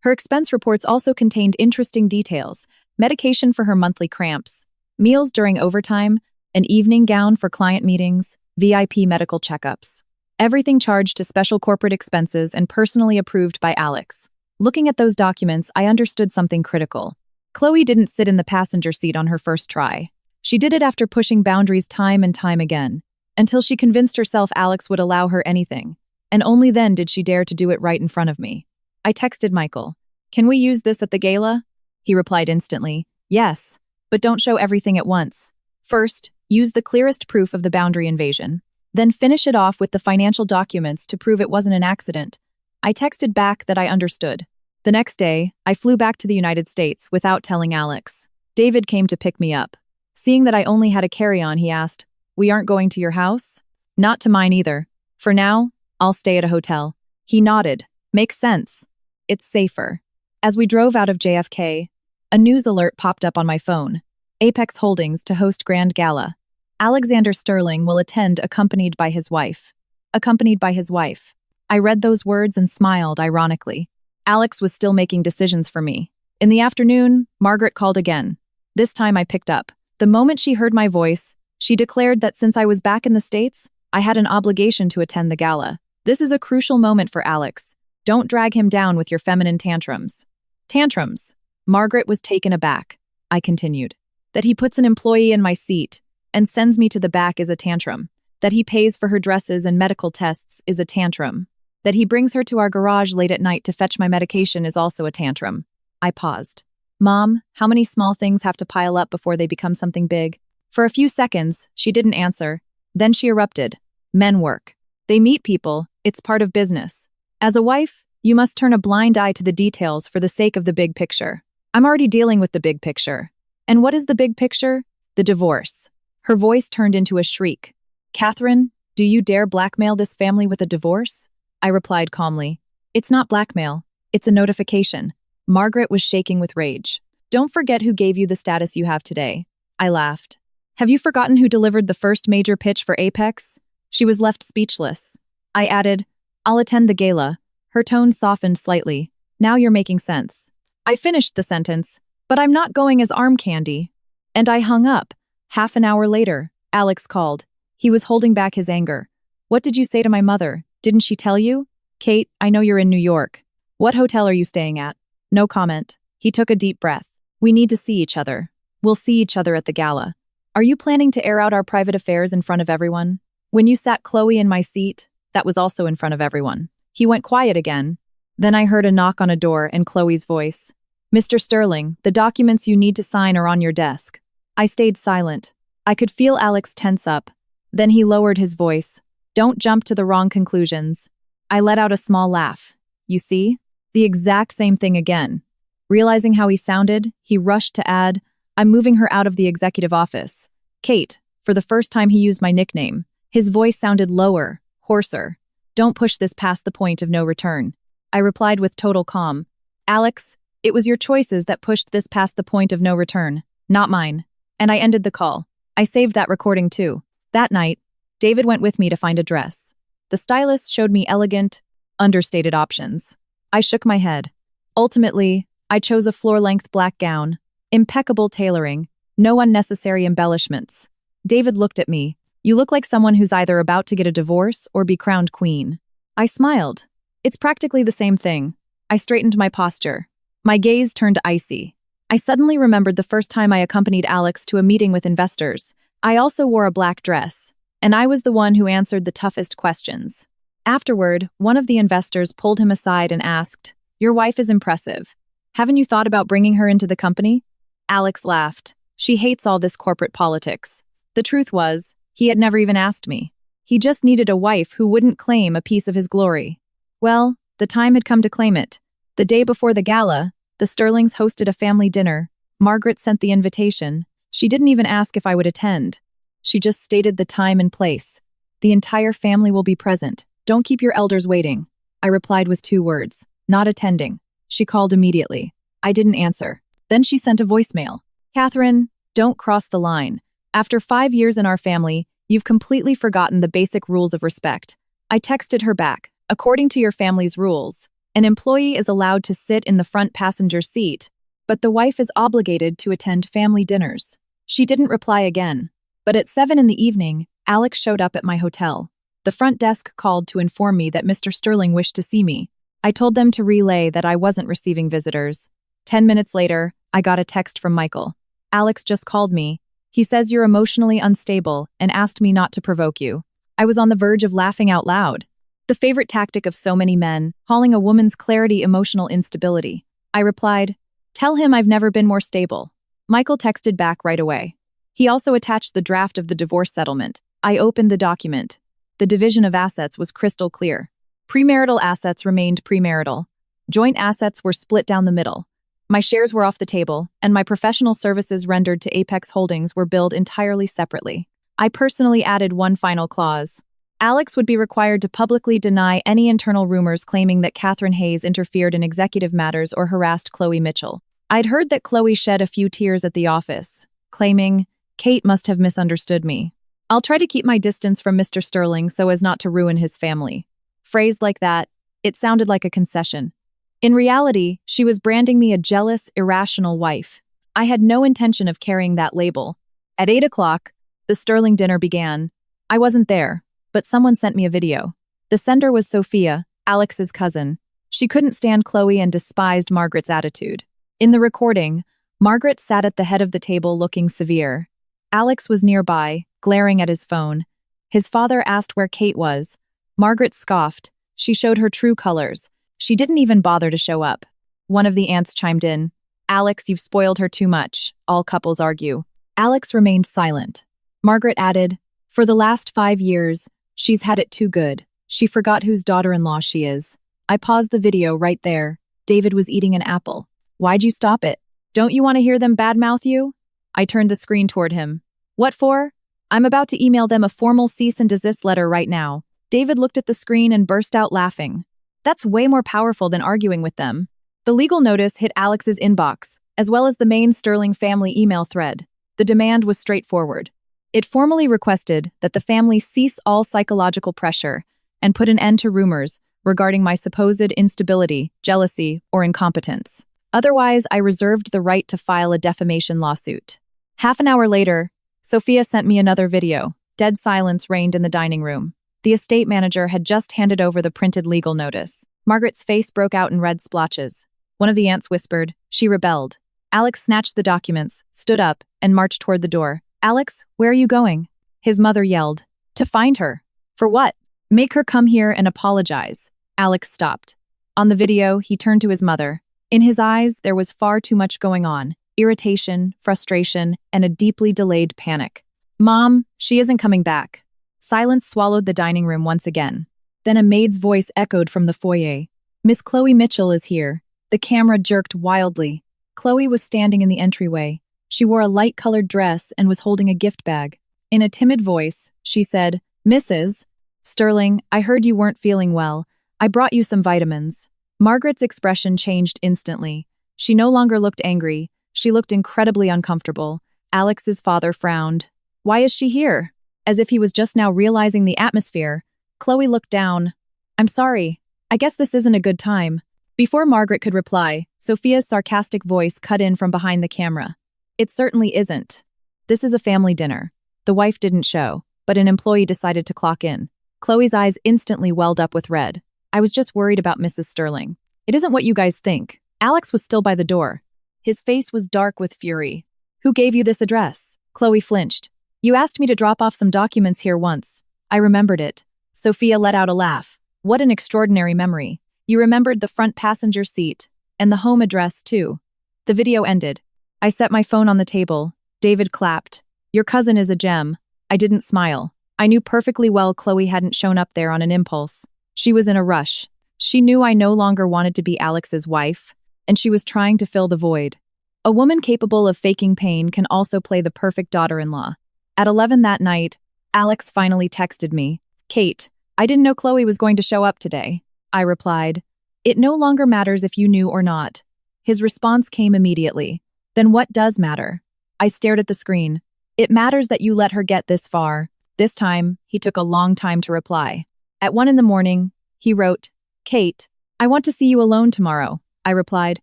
Her expense reports also contained interesting details: medication for her monthly cramps, meals during overtime, an evening gown for client meetings, VIP medical checkups. Everything charged to special corporate expenses and personally approved by Alex. Looking at those documents, I understood something critical. Chloe didn't sit in the passenger seat on her first try. She did it after pushing boundaries time and time again, until she convinced herself Alex would allow her anything. And only then did she dare to do it right in front of me. I texted Michael. "Can we use this at the gala?" He replied instantly, "Yes, but don't show everything at once. First, use the clearest proof of the boundary invasion. Then finish it off with the financial documents to prove it wasn't an accident." I texted back that I understood. The next day, I flew back to the United States without telling Alex. David came to pick me up. Seeing that I only had a carry-on, he asked, "We aren't going to your house?" "Not to mine either. For now, I'll stay at a hotel." He nodded. "Makes sense. It's safer." As we drove out of JFK, a news alert popped up on my phone. Apex Holdings to host Grand Gala. Alexander Sterling will attend accompanied by his wife. Accompanied by his wife. I read those words and smiled ironically. Alex was still making decisions for me. In the afternoon, Margaret called again. This time I picked up. The moment she heard my voice, she declared that since I was back in the States, I had an obligation to attend the gala. "This is a crucial moment for Alex. Don't drag him down with your feminine tantrums." Tantrums. Margaret was taken aback. I continued. "That he puts an employee in my seat and sends me to the back is a tantrum. That he pays for her dresses and medical tests is a tantrum. That he brings her to our garage late at night to fetch my medication is also a tantrum." I paused. "Mom, how many small things have to pile up before they become something big?" For a few seconds, she didn't answer. Then she erupted. "Men work. They meet people. It's part of business. As a wife, you must turn a blind eye to the details for the sake of the big picture. I'm already dealing with the big picture. And what is the big picture? The divorce." Her voice turned into a shriek. "Catherine, do you dare blackmail this family with a divorce?" I replied calmly. "It's not blackmail. It's a notification." Margaret was shaking with rage. "Don't forget who gave you the status you have today." I laughed. "Have you forgotten who delivered the first major pitch for Apex?" She was left speechless. I added, "I'll attend the gala." Her tone softened slightly. "Now you're making sense." I finished the sentence, "But I'm not going as arm candy." And I hung up. Half an hour later, Alex called. He was holding back his anger. "What did you say to my mother? Didn't she tell you?" "Kate, I know you're in New York. What hotel are you staying at?" No comment. He took a deep breath. "We need to see each other. We'll see each other at the gala. Are you planning to air out our private affairs in front of everyone? When you sat Chloe in my seat, that was also in front of everyone." He went quiet again. Then I heard a knock on a door and Chloe's voice. "Mr. Sterling, the documents you need to sign are on your desk." I stayed silent. I could feel Alex tense up. Then he lowered his voice. Don't jump to the wrong conclusions. I let out a small laugh. You see? The exact same thing again. Realizing how he sounded, he rushed to add, I'm moving her out of the executive office. Kate, for the first time he used my nickname. His voice sounded lower, hoarser. Don't push this past the point of no return. I replied with total calm. Alex, it was your choices that pushed this past the point of no return, not mine. And I ended the call. I saved that recording too. That night, David went with me to find a dress. The stylist showed me elegant, understated options. I shook my head. Ultimately, I chose a floor-length black gown, impeccable tailoring, no unnecessary embellishments. David looked at me. You look like someone who's either about to get a divorce or be crowned queen. I smiled. It's practically the same thing. I straightened my posture. My gaze turned icy. I suddenly remembered the first time I accompanied Alex to a meeting with investors. I also wore a black dress, and I was the one who answered the toughest questions. Afterward, one of the investors pulled him aside and asked, Your wife is impressive. Haven't you thought about bringing her into the company? Alex laughed. She hates all this corporate politics. The truth was, he had never even asked me. He just needed a wife who wouldn't claim a piece of his glory. Well, the time had come to claim it. The day before the gala, the Sterlings hosted a family dinner. Margaret sent the invitation. She didn't even ask if I would attend. She just stated the time and place. The entire family will be present. Don't keep your elders waiting. I replied with 2 words. Not attending. She called immediately. I didn't answer. Then she sent a voicemail. Catherine, don't cross the line. After 5 years in our family, you've completely forgotten the basic rules of respect. I texted her back. According to your family's rules, an employee is allowed to sit in the front passenger seat, but the wife is obligated to attend family dinners. She didn't reply again. But at 7 in the evening, Alex showed up at my hotel. The front desk called to inform me that Mr. Sterling wished to see me. I told them to relay that I wasn't receiving visitors. 10 minutes later, I got a text from Michael. Alex just called me. He says you're emotionally unstable and asked me not to provoke you. I was on the verge of laughing out loud. The favorite tactic of so many men, calling a woman's clarity emotional instability. I replied, Tell him I've never been more stable. Michael texted back right away. He also attached the draft of the divorce settlement. I opened the document. The division of assets was crystal clear. Premarital assets remained premarital. Joint assets were split down the middle. My shares were off the table, and my professional services rendered to Apex Holdings were billed entirely separately. I personally added one final clause. Alex would be required to publicly deny any internal rumors claiming that Catherine Hayes interfered in executive matters or harassed Chloe Mitchell. I'd heard that Chloe shed a few tears at the office, claiming, Kate must have misunderstood me. I'll try to keep my distance from Mr. Sterling so as not to ruin his family. Phrased like that, it sounded like a concession. In reality, she was branding me a jealous, irrational wife. I had no intention of carrying that label. At 8 o'clock, the Sterling dinner began. I wasn't there, but someone sent me a video. The sender was Sophia, Alex's cousin. She couldn't stand Chloe and despised Margaret's attitude. In the recording, Margaret sat at the head of the table looking severe. Alex was nearby, glaring at his phone. His father asked where Kate was. Margaret scoffed. She showed her true colors. She didn't even bother to show up. One of the aunts chimed in. Alex, you've spoiled her too much. All couples argue. Alex remained silent. Margaret added, For the last 5 years, she's had it too good. She forgot whose daughter-in-law she is. I paused the video right there. David was eating an apple. Why'd you stop it? Don't you want to hear them badmouth you? I turned the screen toward him. What for? I'm about to email them a formal cease and desist letter right now. David looked at the screen and burst out laughing. That's way more powerful than arguing with them. The legal notice hit Alex's inbox, as well as the main Sterling family email thread. The demand was straightforward. It formally requested that the family cease all psychological pressure and put an end to rumors regarding my supposed instability, jealousy, or incompetence. Otherwise, I reserved the right to file a defamation lawsuit. Half an hour later, Sophia sent me another video. Dead silence reigned in the dining room. The estate manager had just handed over the printed legal notice. Margaret's face broke out in red splotches. One of the aunts whispered. She rebelled. Alex snatched the documents, stood up, and marched toward the door. Alex, where are you going? His mother yelled. To find her. For what? Make her come here and apologize. Alex stopped. On the video, he turned to his mother. In his eyes, there was far too much going on. irritation, frustration, and a deeply delayed panic. "Mom, she isn't coming back." Silence swallowed the dining room once again. Then a maid's voice echoed from the foyer. "Miss Chloe Mitchell is here." The camera jerked wildly. Chloe was standing in the entryway. She wore a light-colored dress and was holding a gift bag. In a timid voice, she said, "Mrs. Sterling, I heard you weren't feeling well. I brought you some vitamins." Margaret's expression changed instantly. She no longer looked angry. She looked incredibly uncomfortable. Alex's father frowned. "Why is she here?" As if he was just now realizing the atmosphere. Chloe looked down. "I'm sorry. I guess this isn't a good time." Before Margaret could reply, Sophia's sarcastic voice cut in from behind the camera. "It certainly isn't. This is a family dinner." The wife didn't show, but an employee decided to clock in. Chloe's eyes instantly welled up with red. "I was just worried about Mrs. Sterling. It isn't what you guys think." Alex was still by the door. His face was dark with fury. "Who gave you this address?" Chloe flinched. "You asked me to drop off some documents here once. I remembered it." Sophia let out a laugh. "What an extraordinary memory. You remembered the front passenger seat, and the home address, too." The video ended. I set my phone on the table. David clapped. "Your cousin is a gem." I didn't smile. I knew perfectly well Chloe hadn't shown up there on an impulse. She was in a rush. She knew I no longer wanted to be Alex's wife, and she was trying to fill the void. A woman capable of faking pain can also play the perfect daughter-in-law. At 11 that night, Alex finally texted me. "Kate, I didn't know Chloe was going to show up today." I replied, "It no longer matters if you knew or not." His response came immediately. "Then what does matter?" I stared at the screen. "It matters that you let her get this far." This time, he took a long time to reply. At 1 in the morning, he wrote, "Kate, I want to see you alone tomorrow." I replied,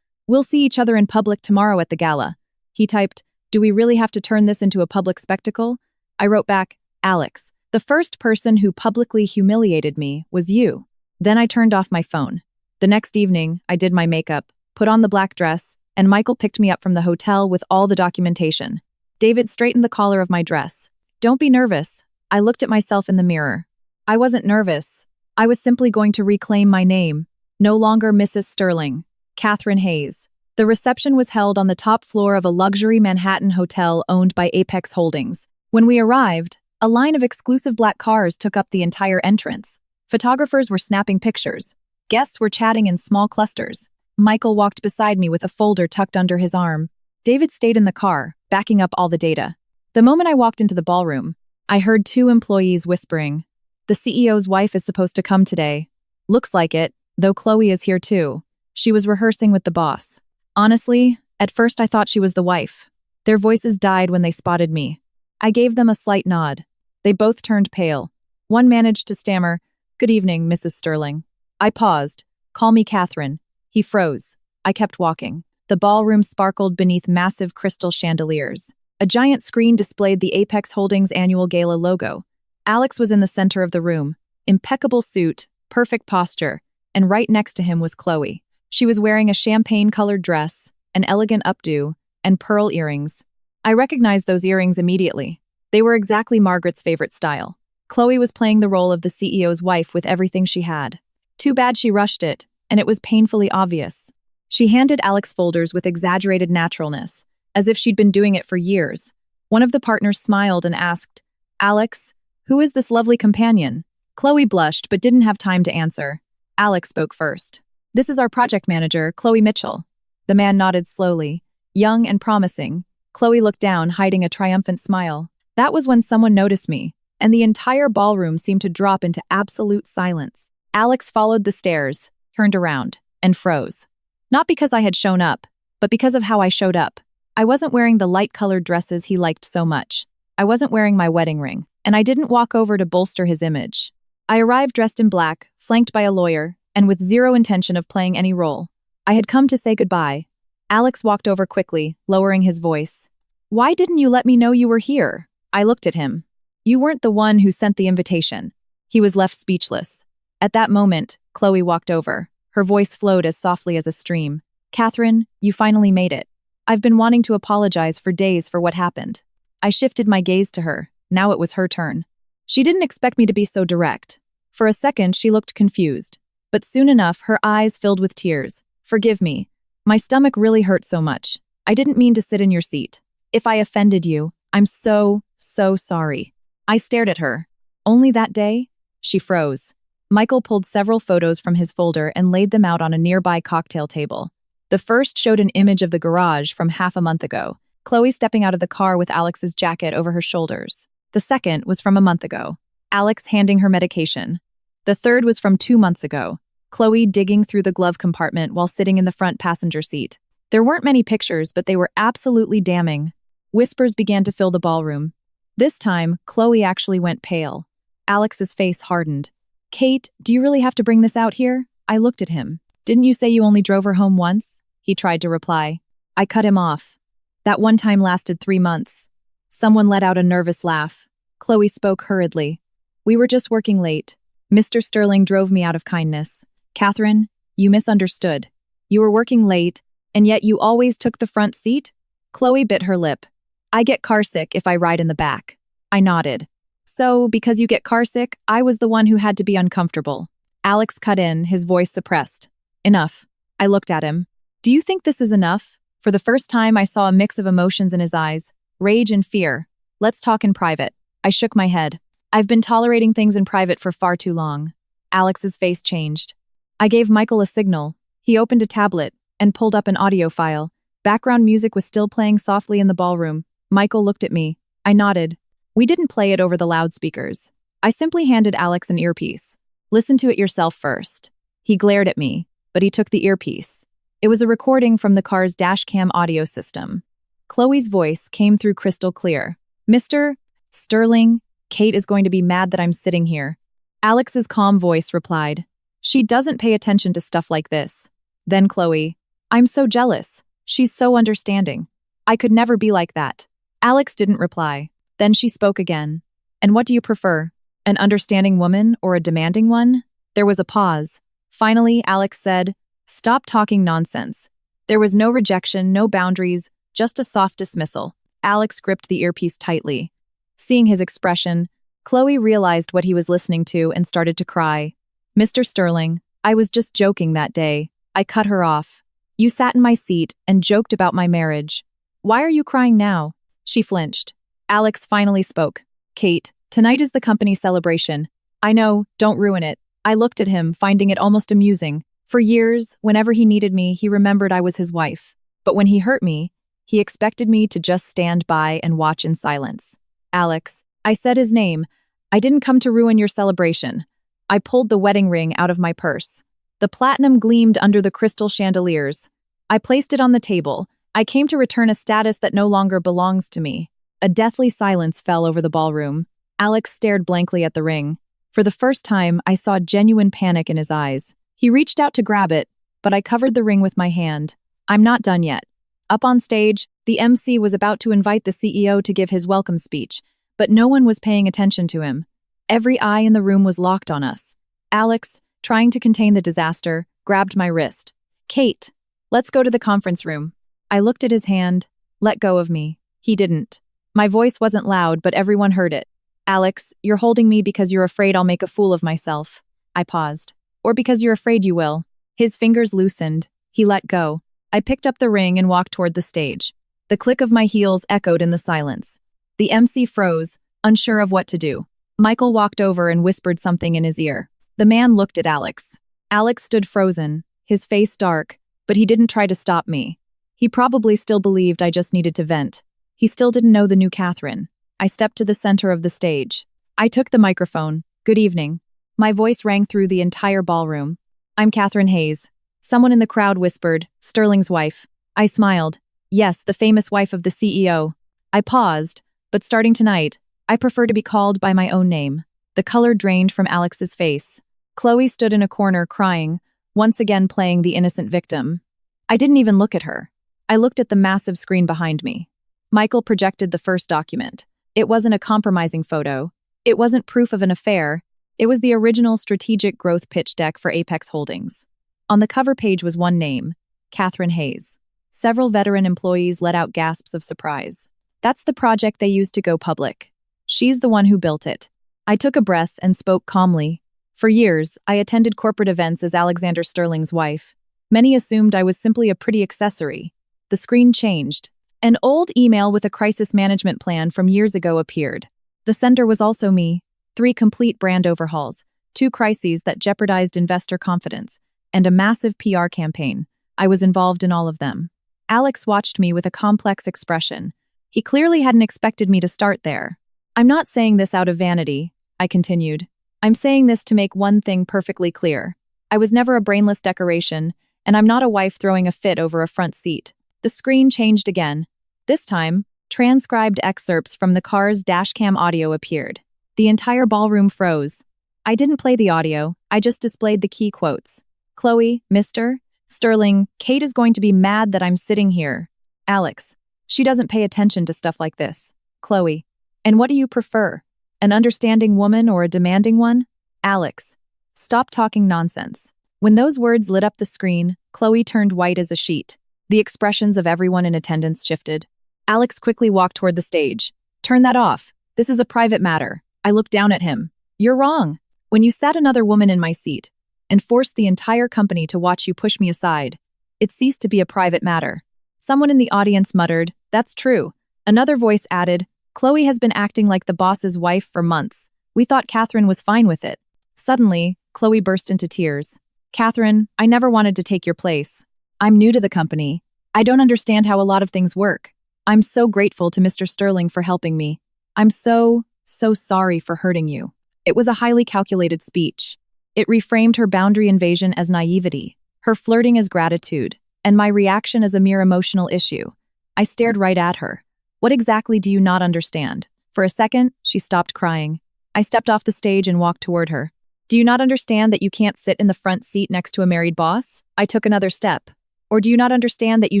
"We'll see each other in public tomorrow at the gala." He typed, "Do we really have to turn this into a public spectacle?" I wrote back, "Alex, the first person who publicly humiliated me was you." Then I turned off my phone. The next evening, I did my makeup, put on the black dress, and Michael picked me up from the hotel with all the documentation. David straightened the collar of my dress. "Don't be nervous." I looked at myself in the mirror. I wasn't nervous. I was simply going to reclaim my name. No longer Mrs. Sterling. Catherine Hayes. The reception was held on the top floor of a luxury Manhattan hotel owned by Apex Holdings. When we arrived, a line of exclusive black cars took up the entire entrance. Photographers were snapping pictures. Guests were chatting in small clusters. Michael walked beside me with a folder tucked under his arm. David stayed in the car, backing up all the data. The moment I walked into the ballroom, I heard 2 employees whispering, "The CEO's wife is supposed to come today." "Looks like it, though Chloe is here too." She was rehearsing with the boss. Honestly, at first I thought she was the wife. Their voices died when they spotted me. I gave them a slight nod. They both turned pale. One managed to stammer, "Good evening, Mrs. Sterling." I paused. "Call me Catherine." He froze. I kept walking. The ballroom sparkled beneath massive crystal chandeliers. A giant screen displayed the Apex Holdings annual gala logo. Alex was in the center of the room. Impeccable suit, perfect posture, and right next to him was Chloe. She was wearing a champagne-colored dress, an elegant updo, and pearl earrings. I recognized those earrings immediately. They were exactly Margaret's favorite style. Chloe was playing the role of the CEO's wife with everything she had. Too bad she rushed it, and it was painfully obvious. She handed Alex folders with exaggerated naturalness, as if she'd been doing it for years. One of the partners smiled and asked, "Alex, who is this lovely companion?" Chloe blushed but didn't have time to answer. Alex spoke first. "This is our project manager, Chloe Mitchell." The man nodded slowly. Young and promising, Chloe looked down, hiding a triumphant smile. That was when someone noticed me, and the entire ballroom seemed to drop into absolute silence. Alex followed the stairs, turned around, and froze. Not because I had shown up, but because of how I showed up. I wasn't wearing the light-colored dresses he liked so much. I wasn't wearing my wedding ring, and I didn't walk over to bolster his image. I arrived dressed in black, flanked by a lawyer, and with zero intention of playing any role. I had come to say goodbye. Alex walked over quickly, lowering his voice. "Why didn't you let me know you were here?" I looked at him. "You weren't the one who sent the invitation." He was left speechless. At that moment, Chloe walked over. Her voice flowed as softly as a stream. "Catherine, you finally made it. I've been wanting to apologize for days for what happened." I shifted my gaze to her. Now it was her turn. She didn't expect me to be so direct. For a second, she looked confused. But soon enough, her eyes filled with tears. "Forgive me. My stomach really hurt so much. I didn't mean to sit in your seat. If I offended you, I'm so sorry. I stared at her. Only that day? She froze. Michael pulled several photos from his folder and laid them out on a nearby cocktail table. The first showed an image of the garage from half a month ago, Chloe stepping out of the car with Alex's jacket over her shoulders. The second was from a month ago, Alex handing her medication. The third was from 2 months ago, Chloe digging through the glove compartment while sitting in the front passenger seat. There weren't many pictures, but they were absolutely damning. Whispers began to fill the ballroom. This time, Chloe actually went pale. Alex's face hardened. Kate, do you really have to bring this out here? I looked at him. Didn't you say you only drove her home once? He tried to reply. I cut him off. That one time lasted 3 months. Someone let out a nervous laugh. Chloe spoke hurriedly. We were just working late. Mr. Sterling drove me out of kindness. Catherine, you misunderstood. You were working late, and yet you always took the front seat? Chloe bit her lip. I get carsick if I ride in the back. I nodded. So, because you get carsick, I was the one who had to be uncomfortable. Alex cut in, his voice suppressed. Enough. I looked at him. Do you think this is enough? For the first time, I saw a mix of emotions in his eyes. Rage and fear. Let's talk in private. I shook my head. I've been tolerating things in private for far too long. Alex's face changed. I gave Michael a signal. He opened a tablet and pulled up an audio file. Background music was still playing softly in the ballroom. Michael looked at me. I nodded. We didn't play it over the loudspeakers. I simply handed Alex an earpiece. Listen to it yourself first. He glared at me, but he took the earpiece. It was a recording from the car's dashcam audio system. Chloe's voice came through crystal clear. Mr. Sterling, Kate is going to be mad that I'm sitting here. Alex's calm voice replied. She doesn't pay attention to stuff like this. Then Chloe. I'm so jealous. She's so understanding. I could never be like that. Alex didn't reply. Then she spoke again. And what do you prefer? An understanding woman or a demanding one? There was a pause. Finally, Alex said, Stop talking nonsense. There was no rejection, no boundaries, just a soft dismissal. Alex gripped the earpiece tightly. Seeing his expression, Chloe realized what he was listening to and started to cry. Mr. Sterling, I was just joking that day. I cut her off. You sat in my seat and joked about my marriage. Why are you crying now? She flinched. Alex finally spoke. Kate, tonight is the company celebration. I know, don't ruin it. I looked at him, finding it almost amusing. For years, whenever he needed me, he remembered I was his wife. But when he hurt me, he expected me to just stand by and watch in silence. Alex, I said his name. I didn't come to ruin your celebration. I pulled the wedding ring out of my purse. The platinum gleamed under the crystal chandeliers. I placed it on the table. I came to return a status that no longer belongs to me. A deathly silence fell over the ballroom. Alex stared blankly at the ring. For the first time, I saw genuine panic in his eyes. He reached out to grab it, but I covered the ring with my hand. I'm not done yet. Up on stage, the MC was about to invite the CEO to give his welcome speech, but no one was paying attention to him. Every eye in the room was locked on us. Alex, trying to contain the disaster, grabbed my wrist. Kate, let's go to the conference room. I looked at his hand. Let go of me. He didn't. My voice wasn't loud, but everyone heard it. Alex, you're holding me because you're afraid I'll make a fool of myself. I paused. Or because you're afraid you will. His fingers loosened. He let go. I picked up the ring and walked toward the stage. The click of my heels echoed in the silence. The MC froze, unsure of what to do. Michael walked over and whispered something in his ear. The man looked at Alex. Alex stood frozen, his face dark, but he didn't try to stop me. He probably still believed I just needed to vent. He still didn't know the new Catherine. I stepped to the center of the stage. I took the microphone. Good evening. My voice rang through the entire ballroom. I'm Catherine Hayes. Someone in the crowd whispered, Sterling's wife. I smiled. Yes, the famous wife of the CEO. I paused, but starting tonight, I prefer to be called by my own name. The color drained from Alex's face. Chloe stood in a corner crying, once again playing the innocent victim. I didn't even look at her. I looked at the massive screen behind me. Michael projected the first document. It wasn't a compromising photo. It wasn't proof of an affair. It was the original strategic growth pitch deck for Apex Holdings. On the cover page was one name, Catherine Hayes. Several veteran employees let out gasps of surprise. That's the project they used to go public. She's the one who built it. I took a breath and spoke calmly. For years, I attended corporate events as Alexander Sterling's wife. Many assumed I was simply a pretty accessory. the screen changed. An old email with a crisis management plan from years ago appeared. The sender was also me. 3 complete brand overhauls, 2 crises that jeopardized investor confidence, and a massive PR campaign. I was involved in all of them. Alex watched me with a complex expression. He clearly hadn't expected me to start there. I'm not saying this out of vanity, I continued. I'm saying this to make one thing perfectly clear. I was never a brainless decoration, and I'm not a wife throwing a fit over a front seat. The screen changed again. This time, transcribed excerpts from the car's dashcam audio appeared. The entire ballroom froze. I didn't play the audio, I just displayed the key quotes. Chloe, Mr. Sterling, Kate is going to be mad that I'm sitting here. Alex, she doesn't pay attention to stuff like this. Chloe, and what do you prefer? An understanding woman or a demanding one? Alex, stop talking nonsense. When those words lit up the screen, Chloe turned white as a sheet. The expressions of everyone in attendance shifted. Alex quickly walked toward the stage. Turn that off. This is a private matter. I looked down at him. You're wrong. When you sat another woman in my seat and forced the entire company to watch you push me aside, it ceased to be a private matter. Someone in the audience muttered, "That's true." Another voice added, "Chloe has been acting like the boss's wife for months. We thought Catherine was fine with it." Suddenly, Chloe burst into tears. "Catherine, I never wanted to take your place. I'm new to the company. I don't understand how a lot of things work. I'm so grateful to Mr. Sterling for helping me. I'm so sorry for hurting you." It was a highly calculated speech. It reframed her boundary invasion as naivety, her flirting as gratitude, and my reaction as a mere emotional issue. I stared right at her. What exactly do you not understand? For a second, she stopped crying. I stepped off the stage and walked toward her. Do you not understand that you can't sit in the front seat next to a married boss? I took another step. Or do you not understand that you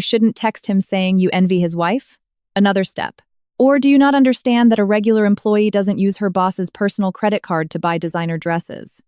shouldn't text him saying you envy his wife? Another step. Or do you not understand that a regular employee doesn't use her boss's personal credit card to buy designer dresses?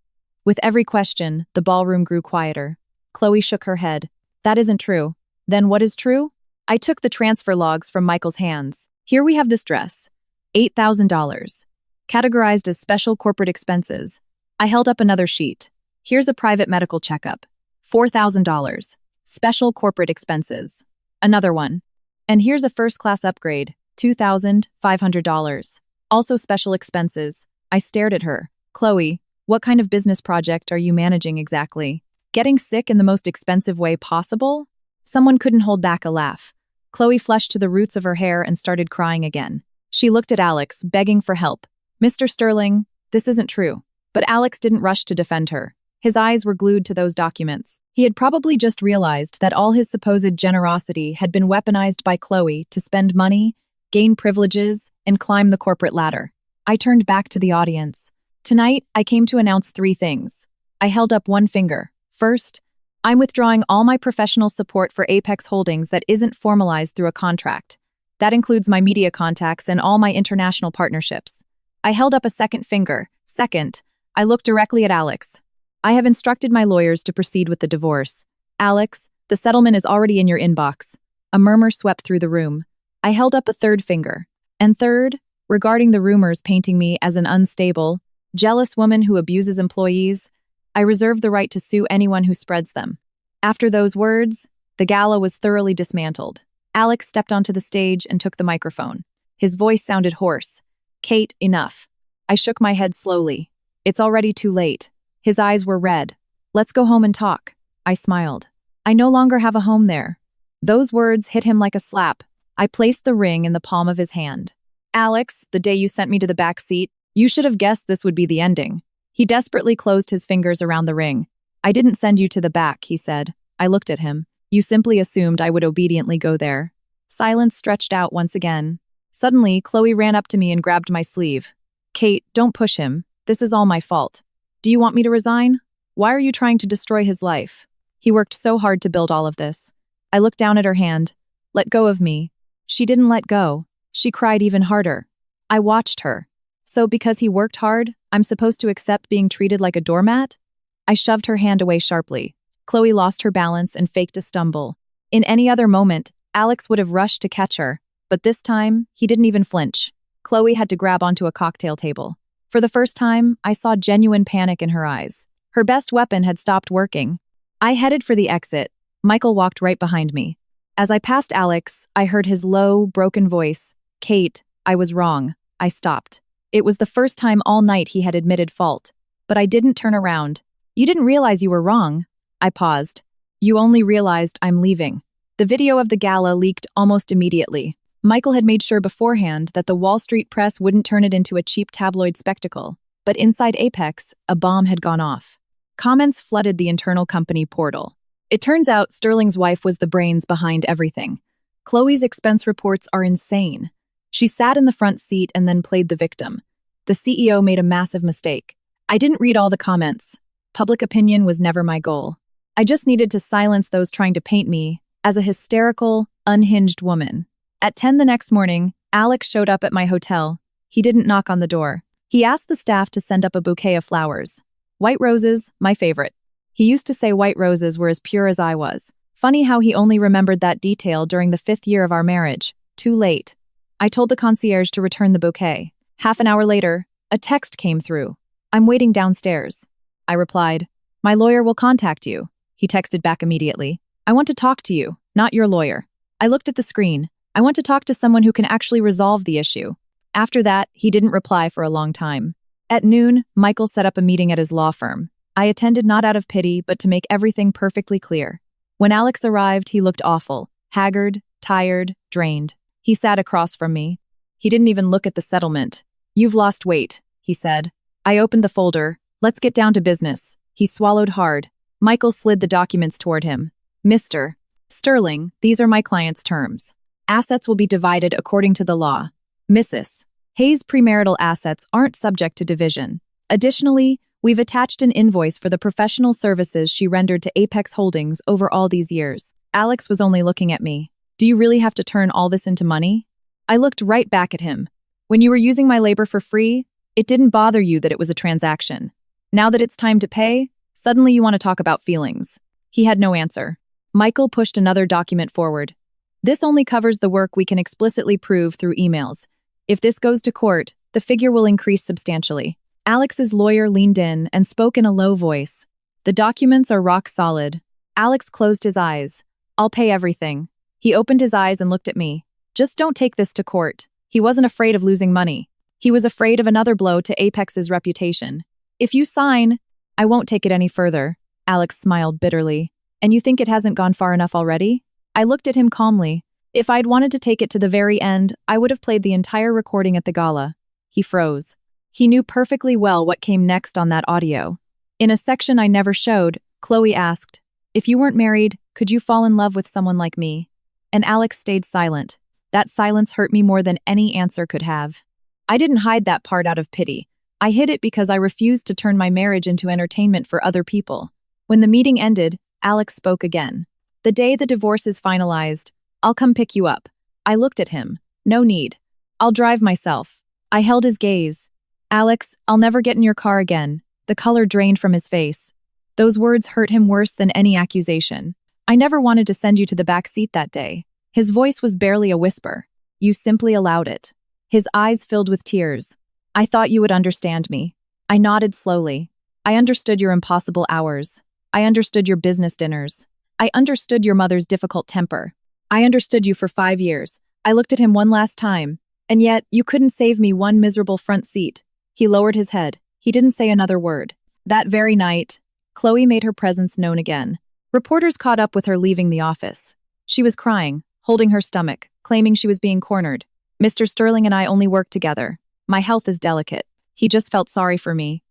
With every question, the ballroom grew quieter. Chloe shook her head. That isn't true. Then what is true? I took the transfer logs from Michael's hands. Here we have this dress. $8,000. Categorized as special corporate expenses. I held up another sheet. Here's a private medical checkup. $4,000. Special corporate expenses. Another one. And here's a first-class upgrade. $2,500. Also special expenses. I stared at her. Chloe, what kind of business project are you managing exactly? Getting sick in the most expensive way possible? Someone couldn't hold back a laugh. Chloe flushed to the roots of her hair and started crying again. She looked at Alex, begging for help. Mr. Sterling, this isn't true. But Alex didn't rush to defend her. His eyes were glued to those documents. He had probably just realized that all his supposed generosity had been weaponized by Chloe to spend money, gain privileges, and climb the corporate ladder. I turned back to the audience. Tonight, I came to announce 3 things. I held up one finger. First, I'm withdrawing all my professional support for Apex Holdings that isn't formalized through a contract. That includes my media contacts and all my international partnerships. I held up a second finger. Second, I looked directly at Alex. I have instructed my lawyers to proceed with the divorce. Alex, the settlement is already in your inbox. A murmur swept through the room. I held up a third finger. And third, regarding the rumors painting me as an unstable, jealous woman who abuses employees, I reserve the right to sue anyone who spreads them. After those words, the gala was thoroughly dismantled. Alex stepped onto the stage and took the microphone. His voice sounded hoarse. Kate, enough. I shook my head slowly. It's already too late. His eyes were red. Let's go home and talk. I smiled. I no longer have a home there. Those words hit him like a slap. I placed the ring in the palm of his hand. Alex, the day you sent me to the back seat, you should have guessed this would be the ending. He desperately closed his fingers around the ring. I didn't send you to the back, he said. I looked at him. You simply assumed I would obediently go there. Silence stretched out once again. Suddenly, Chloe ran up to me and grabbed my sleeve. Kate, don't push him. This is all my fault. Do you want me to resign? Why are you trying to destroy his life? He worked so hard to build all of this. I looked down at her hand. Let go of me. She didn't let go. She cried even harder. I watched her. So because he worked hard, I'm supposed to accept being treated like a doormat? I shoved her hand away sharply. Chloe lost her balance and faked a stumble. In any other moment, Alex would have rushed to catch her, but this time, he didn't even flinch. Chloe had to grab onto a cocktail table. For the first time, I saw genuine panic in her eyes. Her best weapon had stopped working. I headed for the exit. Michael walked right behind me. As I passed Alex, I heard his low, broken voice. Kate, I was wrong. I stopped. It was the first time all night he had admitted fault. But I didn't turn around. You didn't realize you were wrong. I paused. You only realized I'm leaving. The video of the gala leaked almost immediately. Michael had made sure beforehand that the Wall Street press wouldn't turn it into a cheap tabloid spectacle. But inside Apex, a bomb had gone off. Comments flooded the internal company portal. It turns out Sterling's wife was the brains behind everything. Chloe's expense reports are insane. She sat in the front seat and then played the victim. The CEO made a massive mistake. I didn't read all the comments. Public opinion was never my goal. I just needed to silence those trying to paint me as a hysterical, unhinged woman. At 10 the next morning, Alex showed up at my hotel. He didn't knock on the door. He asked the staff to send up a bouquet of flowers. White roses, my favorite. He used to say white roses were as pure as I was. Funny how he only remembered that detail during the 5th year of our marriage. Too late. I told the concierge to return the bouquet. Half an hour later, a text came through. I'm waiting downstairs. I replied, my lawyer will contact you. He texted back immediately. I want to talk to you, not your lawyer. I looked at the screen. I want to talk to someone who can actually resolve the issue. After that, he didn't reply for a long time. At noon, Michael set up a meeting at his law firm. I attended not out of pity, but to make everything perfectly clear. When Alex arrived, he looked awful, haggard, tired, drained. He sat across from me. He didn't even look at the settlement. You've lost weight, he said. I opened the folder. Let's get down to business. He swallowed hard. Michael slid the documents toward him. Mr. Sterling, these are my client's terms. Assets will be divided according to the law. Mrs. Hayes' premarital assets aren't subject to division. Additionally, we've attached an invoice for the professional services she rendered to Apex Holdings over all these years. Alex was only looking at me. Do you really have to turn all this into money? I looked right back at him. When you were using my labor for free, it didn't bother you that it was a transaction. Now that it's time to pay, suddenly you want to talk about feelings. He had no answer. Michael pushed another document forward. This only covers the work we can explicitly prove through emails. If this goes to court, the figure will increase substantially. Alex's lawyer leaned in and spoke in a low voice. The documents are rock solid. Alex closed his eyes. I'll pay everything. He opened his eyes and looked at me. Just don't take this to court. He wasn't afraid of losing money. He was afraid of another blow to Apex's reputation. If you sign, I won't take it any further. Alex smiled bitterly. And you think it hasn't gone far enough already? I looked at him calmly. If I'd wanted to take it to the very end, I would have played the entire recording at the gala. He froze. He knew perfectly well what came next on that audio. In a section I never showed, Chloe asked, if you weren't married, could you fall in love with someone like me? And Alex stayed silent. That silence hurt me more than any answer could have. I didn't hide that part out of pity. I hid it because I refused to turn my marriage into entertainment for other people. When the meeting ended, Alex spoke again. The day the divorce is finalized, I'll come pick you up. I looked at him. No need. I'll drive myself. I held his gaze. Alex, I'll never get in your car again. The color drained from his face. Those words hurt him worse than any accusation. I never wanted to send you to the back seat that day. His voice was barely a whisper. You simply allowed it. His eyes filled with tears. I thought you would understand me. I nodded slowly. I understood your impossible hours. I understood your business dinners. I understood your mother's difficult temper. I understood you for 5 years. I looked at him one last time. And yet, you couldn't save me one miserable front seat. He lowered his head. He didn't say another word. That very night, Chloe made her presence known again. Reporters caught up with her leaving the office. She was crying, holding her stomach, claiming she was being cornered. Mr. Sterling and I only work together. My health is delicate. He just felt sorry for me.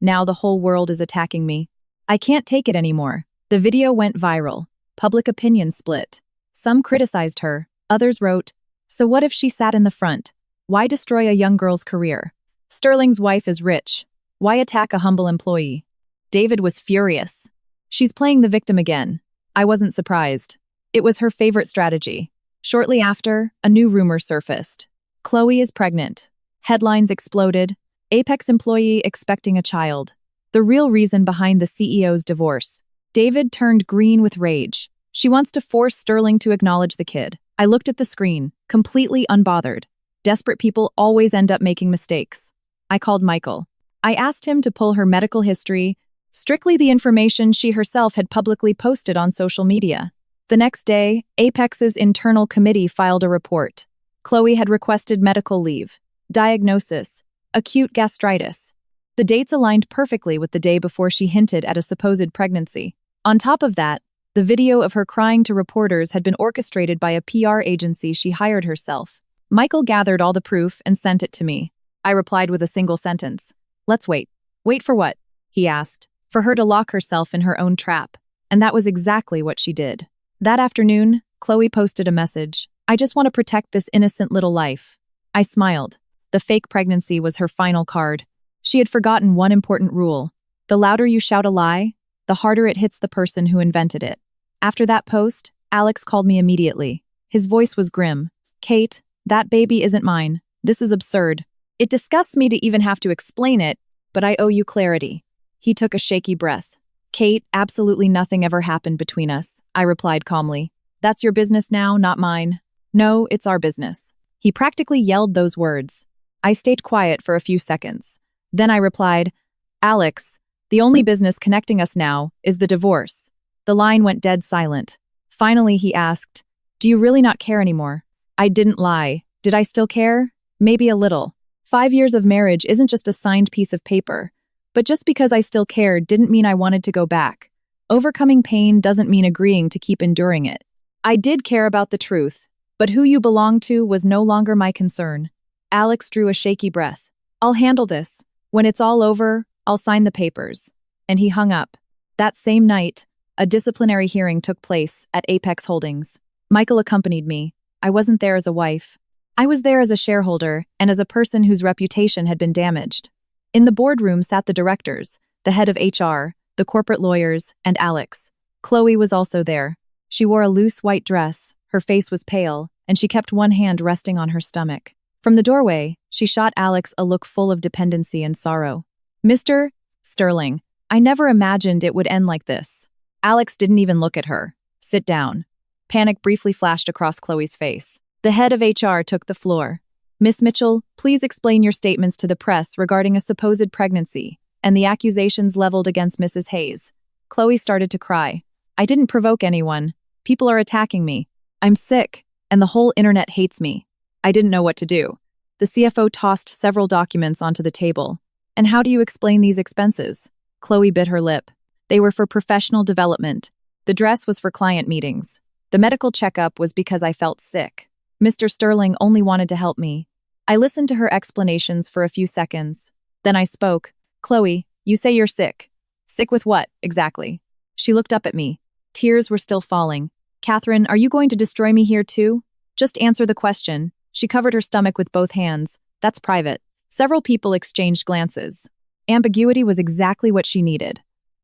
Now the whole world is attacking me. I can't take it anymore. The video went viral. Public opinion split. Some criticized her. Others wrote, so what if she sat in the front? Why destroy a young girl's career? Sterling's wife is rich. Why attack a humble employee? David was furious. She's playing the victim again. I wasn't surprised. It was her favorite strategy. Shortly after, a new rumor surfaced. Chloe is pregnant. Headlines exploded. Apex employee expecting a child. The real reason behind the CEO's divorce. David turned green with rage. She wants to force Sterling to acknowledge the kid. I looked at the screen, completely unbothered. Desperate people always end up making mistakes. I called Michael. I asked him to pull her medical history, strictly the information she herself had publicly posted on social media. The next day, Apex's internal committee filed a report. Chloe had requested medical leave. Diagnosis: acute gastritis. The dates aligned perfectly with the day before she hinted at a supposed pregnancy. On top of that, the video of her crying to reporters had been orchestrated by a PR agency she hired herself. Michael gathered all the proof and sent it to me. I replied with a single sentence. Let's wait. Wait for what? He asked. For her to lock herself in her own trap. And that was exactly what she did. That afternoon, Chloe posted a message. I just want to protect this innocent little life. I smiled. The fake pregnancy was her final card. She had forgotten one important rule. The louder you shout a lie, the harder it hits the person who invented it. After that post, Alex called me immediately. His voice was grim. Kate, that baby isn't mine. This is absurd. It disgusts me to even have to explain it, but I owe you clarity. He took a shaky breath. Kate, absolutely nothing ever happened between us, I replied calmly. That's your business now, not mine. No, it's our business. He practically yelled those words. I stayed quiet for a few seconds. Then I replied, Alex, the only business connecting us now is the divorce. The line went dead silent. Finally, he asked, do you really not care anymore? I didn't lie. Did I still care? Maybe a little. 5 years of marriage isn't just a signed piece of paper. But just because I still cared didn't mean I wanted to go back. Overcoming pain doesn't mean agreeing to keep enduring it. I did care about the truth, but who you belonged to was no longer my concern. Alex drew a shaky breath. I'll handle this. When it's all over, I'll sign the papers. And he hung up. That same night, a disciplinary hearing took place at Apex Holdings. Michael accompanied me. I wasn't there as a wife. I was there as a shareholder and as a person whose reputation had been damaged. In the boardroom sat the directors, the head of HR, the corporate lawyers, and Alex. Chloe was also there. She wore a loose white dress, her face was pale, and she kept one hand resting on her stomach. From the doorway, she shot Alex a look full of dependency and sorrow. Mr. Sterling, I never imagined it would end like this. Alex didn't even look at her. Sit down. Panic briefly flashed across Chloe's face. The head of HR took the floor. Miss Mitchell, please explain your statements to the press regarding a supposed pregnancy and the accusations leveled against Mrs. Hayes. Chloe started to cry. I didn't provoke anyone. People are attacking me. I'm sick, and the whole internet hates me. I didn't know what to do. The CFO tossed several documents onto the table. And how do you explain these expenses? Chloe bit her lip. They were for professional development. The dress was for client meetings. The medical checkup was because I felt sick. Mr. Sterling only wanted to help me. I listened to her explanations for a few seconds. Then I spoke. Chloe, you say you're sick. Sick with what, exactly? She looked up at me. Tears were still falling. Catherine, are you going to destroy me here too? Just answer the question. She covered her stomach with both hands. That's private. Several people exchanged glances. Ambiguity was exactly what she needed.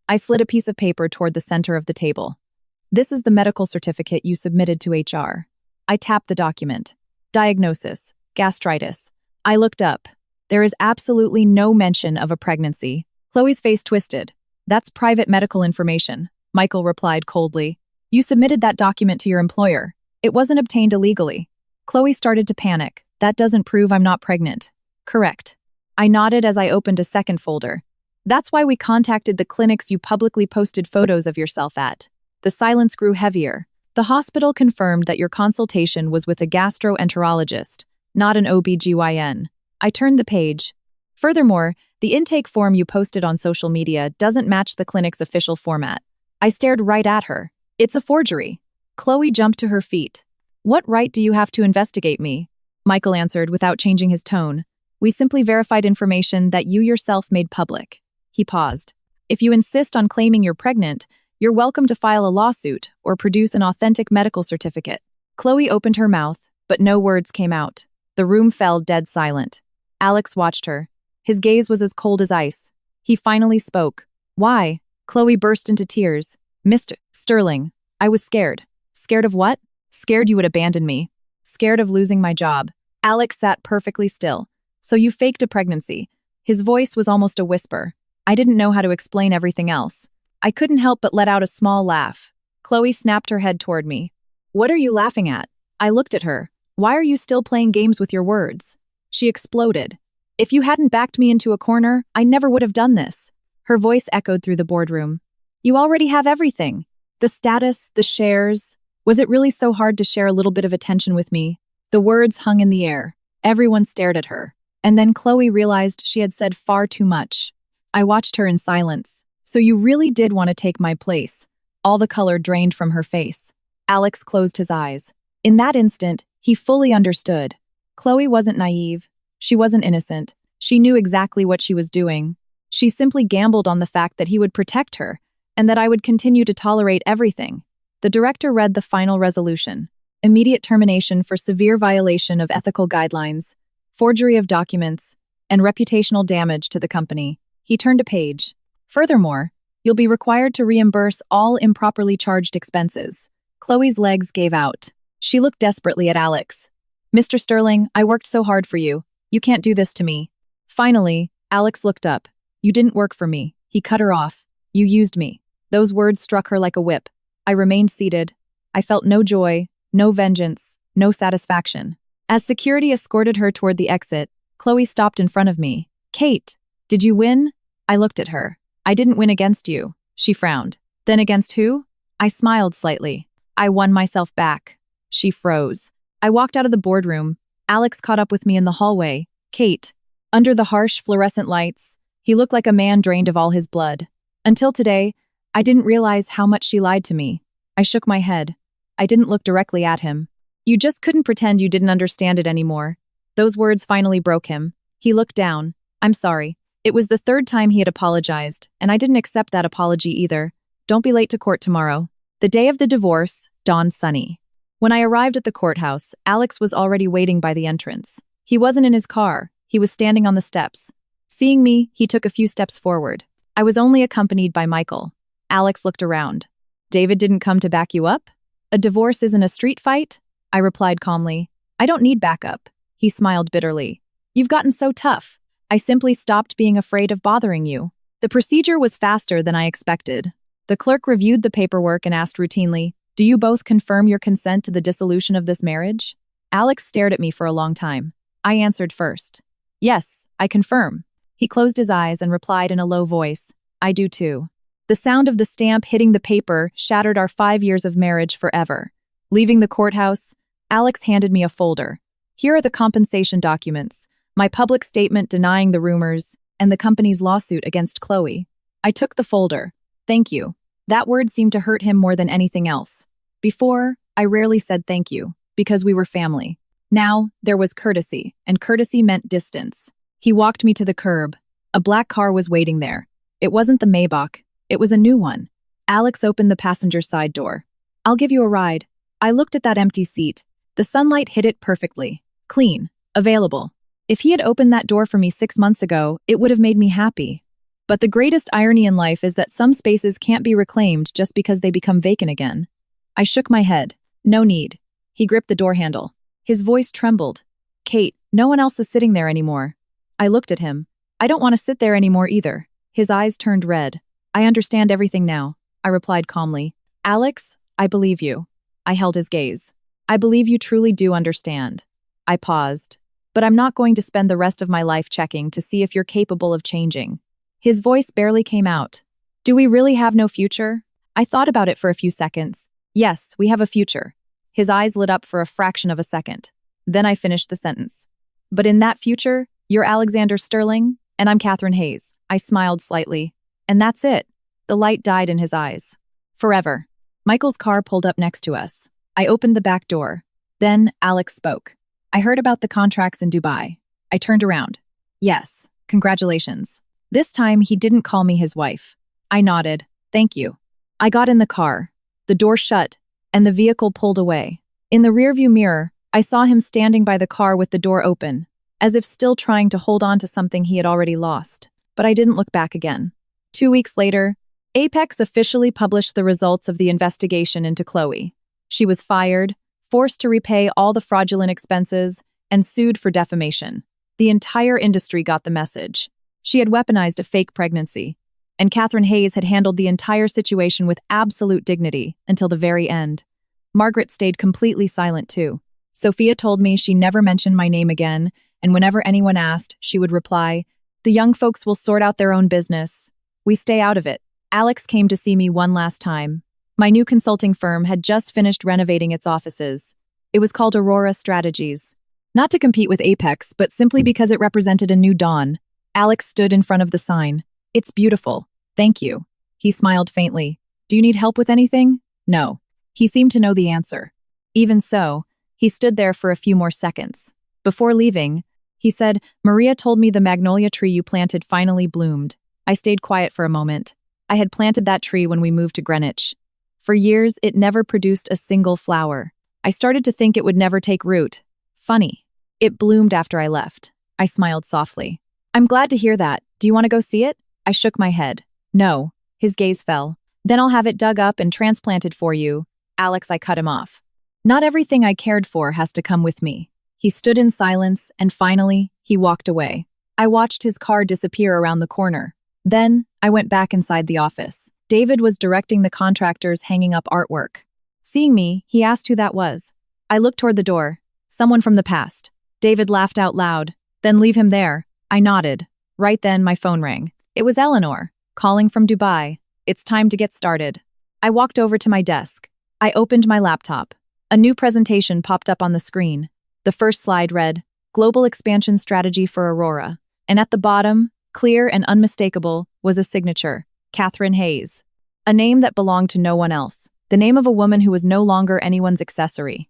I slid a piece of paper toward the center of the table. This is the medical certificate you submitted to HR. I tapped the document. Diagnosis: gastritis. I looked up. There is absolutely no mention of a pregnancy. Chloe's face twisted. That's private medical information, Michael replied coldly. You submitted that document to your employer. It wasn't obtained illegally. Chloe started to panic. That doesn't prove I'm not pregnant. Correct. I nodded as I opened a second folder. That's why we contacted the clinics you publicly posted photos of yourself at. The silence grew heavier. The hospital confirmed that your consultation was with a gastroenterologist, not an OB/GYN. I turned the page. Furthermore, the intake form you posted on social media doesn't match the clinic's official format. I stared right at her. It's a forgery. Chloe jumped to her feet. What right do you have to investigate me? Michael answered without changing his tone. We simply verified information that you yourself made public. He paused. If you insist on claiming you're pregnant, you're welcome to file a lawsuit or produce an authentic medical certificate. Chloe opened her mouth, but no words came out. The room fell dead silent. Alex watched her. His gaze was as cold as ice. He finally spoke. Why? Chloe burst into tears. Mr. Sterling, I was scared. Scared of what? Scared you would abandon me. Scared of losing my job. Alex sat perfectly still. So you faked a pregnancy. His voice was almost a whisper. I didn't know how to explain everything else. I couldn't help but let out a small laugh. Chloe snapped her head toward me. What are you laughing at? I looked at her. Why are you still playing games with your words? She exploded. If you hadn't backed me into a corner, I never would have done this. Her voice echoed through the boardroom. You already have everything. The status, the shares. Was it really so hard to share a little bit of attention with me? The words hung in the air. Everyone stared at her. And then Chloe realized she had said far too much. I watched her in silence. So you really did want to take my place. All the color drained from her face. Alex closed his eyes. In that instant, he fully understood. Chloe wasn't naive. She wasn't innocent. She knew exactly what she was doing. She simply gambled on the fact that he would protect her, and that I would continue to tolerate everything. The director read the final resolution. Immediate termination for severe violation of ethical guidelines, forgery of documents, and reputational damage to the company. He turned a page. Furthermore, you'll be required to reimburse all improperly charged expenses. Chloe's legs gave out. She looked desperately at Alex. Mr. Sterling, I worked so hard for you. You can't do this to me. Finally, Alex looked up. You didn't work for me. He cut her off. You used me. Those words struck her like a whip. I remained seated. I felt no joy, no vengeance, no satisfaction. As security escorted her toward the exit, Chloe stopped in front of me. Kate, did you win? I looked at her. I didn't win against you. She frowned. Then against who? I smiled slightly. I won myself back. She froze. I walked out of the boardroom. Alex caught up with me in the hallway. Kate. Under the harsh fluorescent lights, he looked like a man drained of all his blood. Until today, I didn't realize how much she lied to me. I shook my head. I didn't look directly at him. You just couldn't pretend you didn't understand it anymore. Those words finally broke him. He looked down. I'm sorry. It was the third time he had apologized, and I didn't accept that apology either. Don't be late to court tomorrow. The day of the divorce dawned sunny. When I arrived at the courthouse, Alex was already waiting by the entrance. He wasn't in his car. He was standing on the steps. Seeing me, he took a few steps forward. I was only accompanied by Michael. Alex looked around. David didn't come to back you up? A divorce isn't a street fight? I replied calmly. I don't need backup. He smiled bitterly. You've gotten so tough. I simply stopped being afraid of bothering you. The procedure was faster than I expected. The clerk reviewed the paperwork and asked routinely, do you both confirm your consent to the dissolution of this marriage? Alex stared at me for a long time. I answered first. Yes, I confirm. He closed his eyes and replied in a low voice. I do too. The sound of the stamp hitting the paper shattered our 5 years of marriage forever. Leaving the courthouse, Alex handed me a folder. Here are the compensation documents, my public statement denying the rumors, and the company's lawsuit against Chloe. I took the folder. Thank you. That word seemed to hurt him more than anything else. Before, I rarely said thank you, because we were family. Now, there was courtesy, and courtesy meant distance. He walked me to the curb. A black car was waiting there. It wasn't the Maybach. It was a new one. Alex opened the passenger side door. I'll give you a ride. I looked at that empty seat. The sunlight hit it perfectly. Clean. Available. If he had opened that door for me 6 months ago, it would have made me happy. But the greatest irony in life is that some spaces can't be reclaimed just because they become vacant again. I shook my head. No need. He gripped the door handle. His voice trembled. Kate, no one else is sitting there anymore. I looked at him. I don't want to sit there anymore either. His eyes turned red. I understand everything now, I replied calmly. Alex, I believe you. I held his gaze. I believe you truly do understand. I paused. But I'm not going to spend the rest of my life checking to see if you're capable of changing. His voice barely came out. Do we really have no future? I thought about it for a few seconds. Yes, we have a future. His eyes lit up for a fraction of a second. Then I finished the sentence. But in that future, you're Alexander Sterling, and I'm Catherine Hayes. I smiled slightly. And that's it. The light died in his eyes. Forever. Michael's car pulled up next to us. I opened the back door. Then Alex spoke. I heard about the contracts in Dubai. I turned around. Yes, congratulations. This time he didn't call me his wife. I nodded. Thank you. I got in the car. The door shut, and the vehicle pulled away. In the rearview mirror, I saw him standing by the car with the door open, as if still trying to hold on to something he had already lost. But I didn't look back again. 2 weeks later, Apex officially published the results of the investigation into Chloe. She was fired, forced to repay all the fraudulent expenses, and sued for defamation. The entire industry got the message. She had weaponized a fake pregnancy, and Catherine Hayes had handled the entire situation with absolute dignity until the very end. Margaret stayed completely silent too. Sophia told me she never mentioned my name again, and whenever anyone asked, she would reply, "The young folks will sort out their own business. We stay out of it." Alex came to see me one last time. My new consulting firm had just finished renovating its offices. It was called Aurora Strategies. Not to compete with Apex, but simply because it represented a new dawn. Alex stood in front of the sign. It's beautiful. Thank you. He smiled faintly. Do you need help with anything? No. He seemed to know the answer. Even so, he stood there for a few more seconds. Before leaving, he said, Maria told me the magnolia tree you planted finally bloomed. I stayed quiet for a moment. I had planted that tree when we moved to Greenwich. For years, it never produced a single flower. I started to think it would never take root. Funny. It bloomed after I left. I smiled softly. I'm glad to hear that. Do you want to go see it? I shook my head. No. His gaze fell. Then I'll have it dug up and transplanted for you. Alex, I cut him off. Not everything I cared for has to come with me. He stood in silence, and finally, he walked away. I watched his car disappear around the corner. Then, I went back inside the office. David was directing the contractors hanging up artwork. Seeing me, he asked who that was. I looked toward the door. Someone from the past. David laughed out loud. Then leave him there. I nodded. Right then, my phone rang. It was Eleanor, calling from Dubai. It's time to get started. I walked over to my desk. I opened my laptop. A new presentation popped up on the screen. The first slide read, Global Expansion Strategy for Aurora. And at the bottom, clear and unmistakable, was a signature, Catherine Hayes. A name that belonged to no one else. The name of a woman who was no longer anyone's accessory.